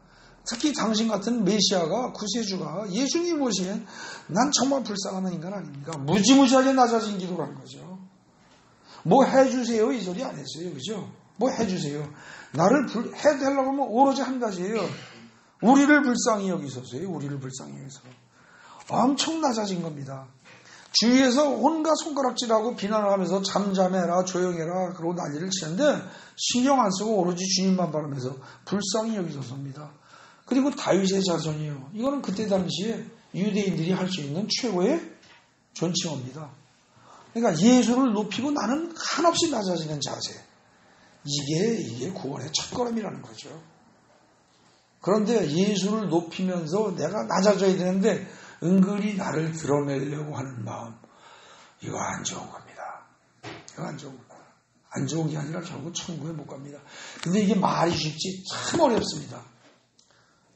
특히 당신 같은 메시아가 구세주가 예수님 오시엔 난 정말 불쌍한 인간 아닙니까? 무지무지하게 낮아진 기도를 한 거죠. 뭐 해주세요 이 소리 안 했어요. 그죠? 뭐 해주세요. 나를 해달라고 하면 오로지 한 가지예요. 우리를 불쌍히 여기소서요. 우리를 불쌍히 여기서. 엄청 낮아진 겁니다. 주위에서 온갖 손가락질하고 비난을 하면서 잠잠해라 조용해라 그러고 난리를 치는데 신경 안 쓰고 오로지 주님만 바라면서 불쌍히 여기소서입니다. 그리고 다윗의 자손이요. 이거는 그때 당시에 유대인들이 할 수 있는 최고의 존칭어입니다. 그러니까 예수를 높이고 나는 한없이 낮아지는 자세. 이게 구원의 첫걸음이라는 거죠. 그런데 예수를 높이면서 내가 낮아져야 되는데 은근히 나를 드러내려고 하는 마음. 이거 안 좋은 겁니다. 이거 안 좋은 겁니다. 안 좋은 게 아니라 결국 천국에 못 갑니다. 근데 이게 말이 쉽지 참 어렵습니다.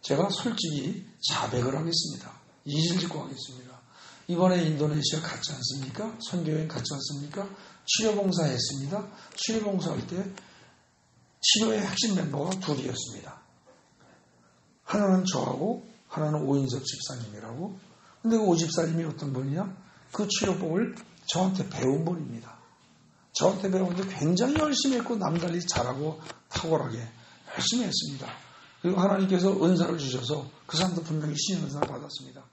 제가 솔직히 자백을 하겠습니다. 이질 짓고 하겠습니다. 이번에 인도네시아 갔지 않습니까? 선교여행 갔지 않습니까? 치료봉사 했습니다. 치료봉사할 때 치료의 핵심 멤버가 둘이었습니다. 하나는 저하고 하나는 오인섭 집사님이라고. 근데 그 오 집사님이 어떤 분이냐? 그 치료법을 저한테 배운 분입니다. 저한테 배우는데 굉장히 열심히 했고 남달리 잘하고 탁월하게 열심히 했습니다. 그리고 하나님께서 은사를 주셔서 그 사람도 분명히 신의 은사를 받았습니다.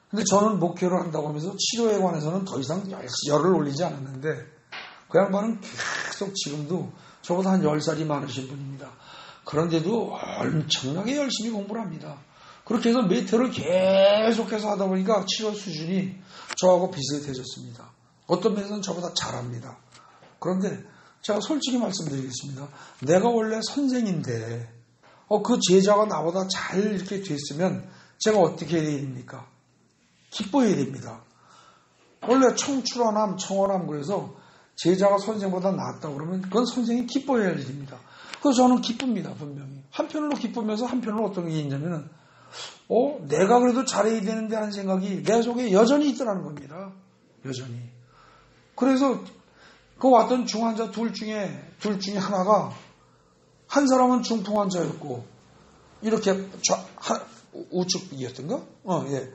근데 저는 목회를 한다고 하면서 치료에 관해서는 더 이상 열을 올리지 않았는데 그 양반은 계속 지금도 저보다 한 10살이 많으신 분입니다. 그런데도 엄청나게 열심히 공부를 합니다. 그렇게 해서 몇 해를 계속해서 하다 보니까 치료 수준이 저하고 비슷해졌습니다. 어떤 면에서는 저보다 잘합니다. 그런데 제가 솔직히 말씀드리겠습니다. 내가 원래 선생인데 그 제자가 나보다 잘 이렇게 됐으면 제가 어떻게 해야 됩니까? 기뻐해야 됩니다. 원래 청출어남, 청어남 그래서 제자가 선생보다 낫다고 그러면 그건 선생이 기뻐해야 할 일입니다. 그래서 저는 기쁩니다. 분명히. 한편으로 기쁘면서 한편으로 어떤 게 있냐면 내가 그래도 잘해야 되는데 하는 생각이 내 속에 여전히 있더라는 겁니다. 여전히. 그래서 그 왔던 중환자 둘 중에 하나가, 한 사람은 중풍 환자였고, 이렇게 우측이었던가? 예.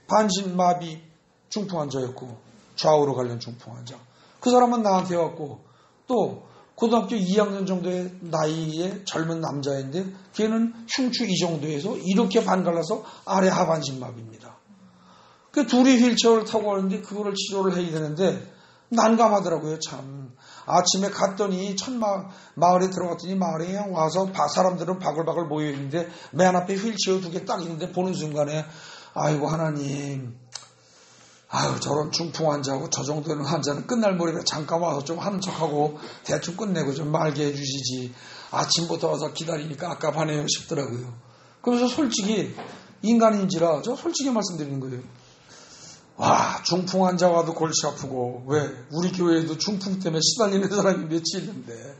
반신마비 중풍 환자였고, 좌우로 관련 중풍 환자. 그 사람은 나한테 왔고, 또 고등학교 2학년 정도의 나이의 젊은 남자인데, 걔는 흉추 이 정도에서 이렇게 반갈라서 아래 하반신마비입니다. 그 둘이 휠체어를 타고 가는데 그거를 치료를 해야 되는데 난감하더라고요. 참. 아침에 갔더니 마을에 들어갔더니 마을에 그냥 와서 사람들은 바글바글 모여있는데 맨 앞에 휠체어 2개 딱 있는데 보는 순간에 아이고 하나님, 아유 저런 중풍 환자하고 저 정도는 환자는 끝날 무렵에 잠깐 와서 좀 하는 척하고 대충 끝내고 좀 말게 해주시지, 아침부터 와서 기다리니까 아깝하네요 싶더라고요. 그래서 솔직히 인간인지라 저 솔직히 말씀드리는 거예요. 와, 중풍 환자 와도 골치 아프고, 왜 우리 교회에도 중풍 때문에 시달리는 사람이 몇이 있는데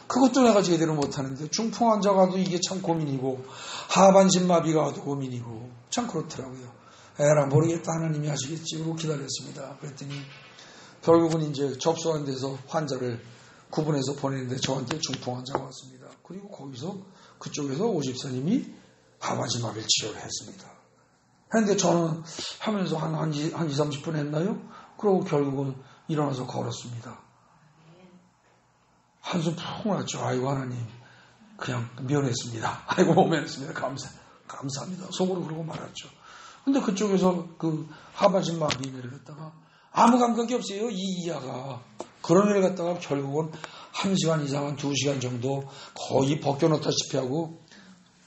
그것도 내가 제대로 못하는데, 중풍 환자 와도 이게 참 고민이고, 하반신마비가 와도 고민이고, 참 그렇더라고요. 에라 모르겠다, 하나님이 하시겠지 그러고 기다렸습니다. 그랬더니 결국은 이제 접수한 데서 환자를 구분해서 보내는데 저한테 중풍 환자가 왔습니다. 그리고 거기서 그쪽에서 오집사님이 하반신마비를 치료를 했습니다. 했는데 저는 하면서 한 2, 30분 했나요? 그러고 결국은 일어나서 걸었습니다. 한숨 푹 났죠. 아이고 하나님, 그냥 면했습니다. 아이고 못 면했습니다. 감사합니다. 속으로 그러고 말았죠. 근데 그쪽에서 그 하반신 마비를 갖다가 아무 감각이 없어요. 이 이하가. 그런 애를 갖다가 결국은 1시간 이상, 한 2시간 정도 거의 벗겨놓다시피 하고,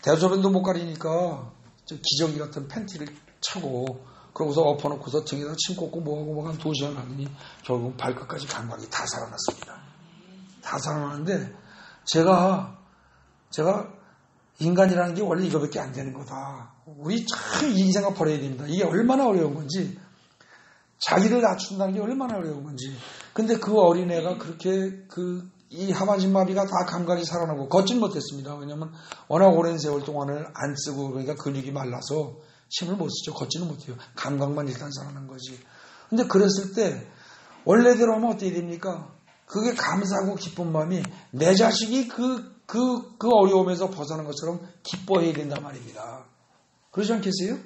대소변도 못 가리니까 기저귀 같은 팬티를 차고, 그러고서 엎어놓고서 등에다 침 꽂고 뭐하고 한 2시간 하더니 결국 발끝까지 감각이 다 살아났습니다. 다 살아나는데 제가 인간이라는 게 원래 이거밖에 안 되는 거다. 우리 참 이 생각 버려야 됩니다. 이게 얼마나 어려운 건지, 자기를 낮춘다는 게 얼마나 어려운 건지. 근데 그 어린애가 그렇게 이 하반신마비가 다 감각이 살아나고 걷진 못했습니다. 왜냐하면 워낙 오랜 세월 동안을 안 쓰고, 그러니까 근육이 말라서 힘을 못 쓰죠. 걷지는 못해요. 감각만 일단 살아난 거지. 근데 그랬을 때 원래대로 하면 어떻게 됩니까? 그게 감사하고 기쁜 마음이 내 자식이 그 어려움에서 벗어난 것처럼 기뻐해야 된단 말입니다. 그러지 않겠어요?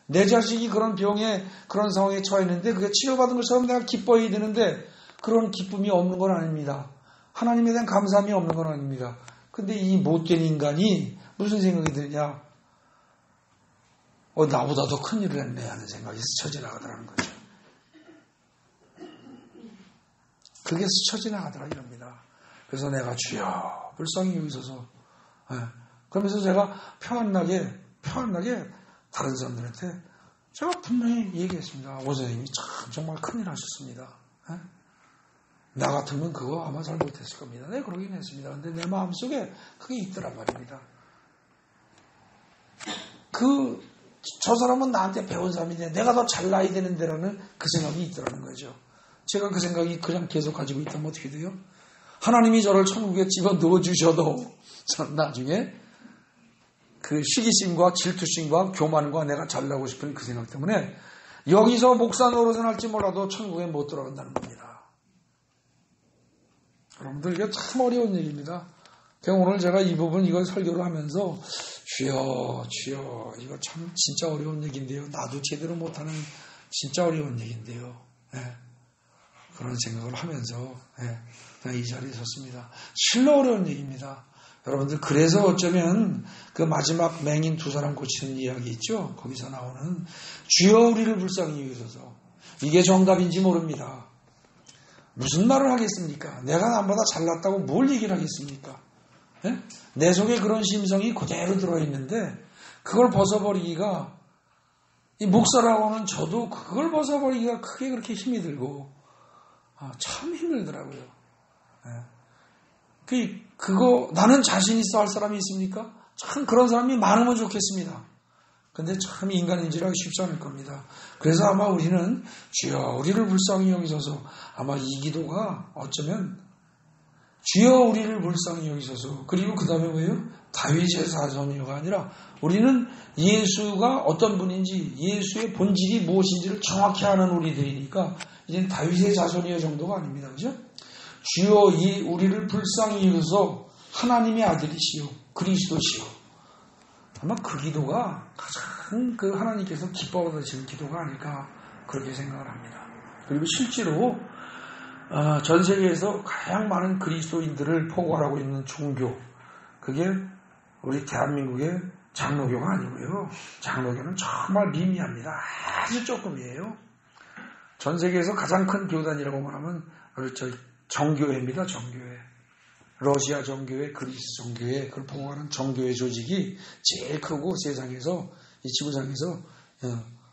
내 자식이 그런 병에, 그런 상황에 처했는데 그게 치료받은 것처럼 내가 기뻐해야 되는데 그런 기쁨이 없는 건 아닙니다. 하나님에 대한 감사함이 없는 건 아닙니다. 근데 이 못된 인간이 무슨 생각이 드냐? 나보다 더 큰 일을 했네 하는 생각이 스쳐 지나가더라는 거죠. 그게 스쳐 지나가더라 이럽니다. 그래서 내가 주여 불쌍히 여기소서. 그러면서 제가 표안나게 다른 사람들한테 제가 분명히 얘기했습니다. 오 선생님이 참 정말 큰일 하셨습니다. 나 같으면 그거 아마 잘 못했을 겁니다. 네, 그러긴 했습니다. 근데 내 마음속에 그게 있더란 말입니다. 저 사람은 나한테 배운 사람인데 내가 더 잘나야 되는데라는 그 생각이 있더라는 거죠. 제가 그 생각이 그냥 계속 가지고 있다면 어떻게 돼요? 하나님이 저를 천국에 집어 넣어주셔도 저는 나중에 그 시기심과 질투심과 교만과 내가 잘나고 싶은 그 생각 때문에 여기서 목사 노릇은 할지 몰라도 천국에 못 들어간다는 겁니다. 여러분들 이게 참 어려운 얘기입니다. 오늘 제가 이 부분 이걸 설교를 하면서 주여 이거 참 진짜 어려운 얘기인데요. 나도 제대로 못하는 진짜 어려운 얘기인데요. 그런 생각을 하면서 이 자리에 섰습니다. 실로 어려운 얘기입니다. 여러분들 그래서 어쩌면 그 마지막 맹인 2사람 고치는 이야기 있죠. 거기서 나오는 주여 우리를 불쌍히 여기소서. 이게 정답인지 모릅니다. 무슨 말을 하겠습니까? 내가 남보다 잘났다고 뭘 얘기를 하겠습니까? 내 속에 그런 심성이 그대로 들어있는데 그걸 벗어버리기가, 이 목사라고는 저도 그걸 벗어버리기가 크게 그렇게 힘이 들고 참 힘들더라고요. 그거 나는 자신 있어 할 사람이 있습니까? 참 그런 사람이 많으면 좋겠습니다. 근데 참 인간인지라 쉽지 않을 겁니다. 그래서 아마 우리는 주여 우리를 불쌍히 여기소서, 아마 이 기도가 어쩌면 주여 우리를 불쌍히 여기소서, 그리고 그 다음에 뭐예요? 다윗의 자손이가 아니라 우리는 예수가 어떤 분인지, 예수의 본질이 무엇인지를 정확히 아는 우리들이니까 이제는 다윗의 자손이여 정도가 아닙니다. 그죠? 주여 이 우리를 불쌍히 여기서 하나님의 아들이시요 그리스도시요. 아마 그 기도가 가장 그 하나님께서 기뻐하시는 기도가 아닐까 그렇게 생각을 합니다. 그리고 실제로 전 세계에서 가장 많은 그리스도인들을 포괄하고 있는 종교, 그게 우리 대한민국의 장로교가 아니고요. 장로교는 정말 미미합니다. 아주 조금이에요. 전 세계에서 가장 큰 교단이라고 말하면 정교회입니다. 정교회. 러시아 정교회, 그리스 정교회, 그걸 포괄하는 정교회 조직이 제일 크고 세상에서 이 지구상에서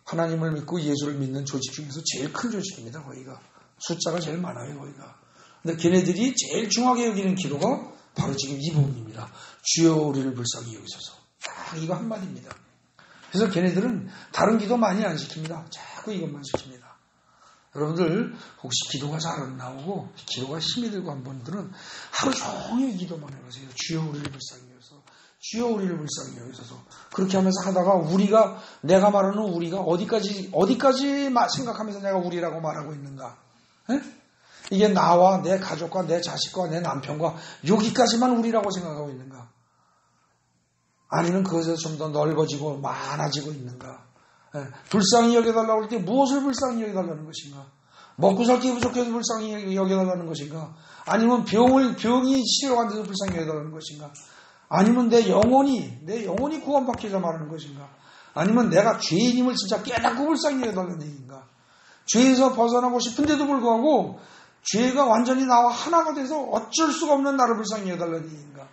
하나님을 믿고 예수를 믿는 조직 중에서 제일 큰 조직입니다. 거기가. 숫자가 제일 많아요. 거기가. 근데 걔네들이 제일 중하게 여기는 기도가 바로 지금 이 부분입니다. 주여 우리를 불쌍히 여기소서. 딱 이거 한마디입니다. 그래서 걔네들은 다른 기도 많이 안 시킵니다. 자꾸 이것만 시킵니다. 여러분들 혹시 기도가 잘 안 나오고 기도가 힘이 들고 한 분들은 하루 종일 기도만 해보세요. 주여 우리를 불쌍히 여기소서. 주여 우리를 불쌍히 여기소서. 그렇게 하면서 하다가 내가 말하는 우리가 어디까지 생각하면서 내가 우리라고 말하고 있는가? 에? 이게 나와 내 가족과 내 자식과 내 남편과 여기까지만 우리라고 생각하고 있는가? 아니면 그것에서 좀 더 넓어지고 많아지고 있는가? 불쌍히 여겨달라고 할 때 무엇을 불쌍히 여겨달라는 것인가? 먹고 살기 부족해서 불쌍히 여겨달라는 것인가? 아니면 병이 치료가 안 돼서 불쌍히 여겨달라는 것인가? 아니면 내 영혼이 구원받기 위해서 말하는 것인가? 아니면 내가 죄인임을 진짜 깨닫고 불쌍히 여겨달라는 얘기인가? 죄에서 벗어나고 싶은데도 불구하고 죄가 완전히 나와 하나가 돼서 어쩔 수가 없는 나를 불쌍히 여겨달라는 얘기인가?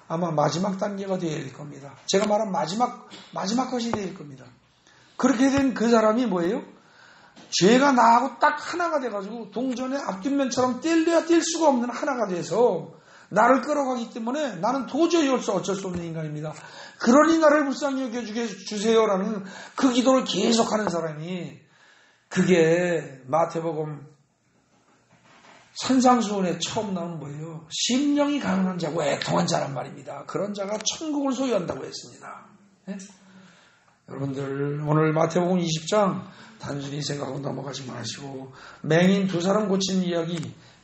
아마 마지막 단계가 되어야 될 겁니다. 제가 말한 마지막 것이 되어야 될 겁니다. 그렇게 된 그 사람이 뭐예요? 죄가 나하고 딱 하나가 돼가지고 동전의 앞뒷면처럼 뗄래야 뗄 수가 없는 하나가 돼서 나를 끌어가기 때문에 나는 도저히 어쩔 수 없는 인간입니다. 그러니 나를 불쌍히 여겨주세요라는 그 기도를 계속하는 사람이, 그게 마태복음 산상수훈에 처음 나온 뭐예요? 심령이 가난한 자고 애통한 자란 말입니다. 그런 자가 천국을 소유한다고 했습니다. 네? 여러분들 오늘 마태복음 20장 단순히 생각하고 넘어가지 마시고 맹인 두 사람 고친 이야기,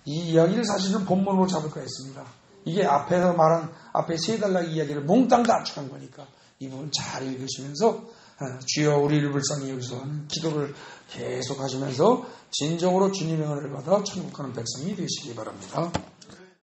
이 이야기를 사실은 본문으로 잡을까 했습니다. 이게 앞에서 말한 앞에 세 달락 이야기를 몽땅 다 압축한 거니까 이 부분 잘 읽으시면서 주여 우리를 불쌍히 여기서 하는 기도를 계속 하시면서 진정으로 주님의 은혜를 받아 천국 가는 백성이 되시기 바랍니다.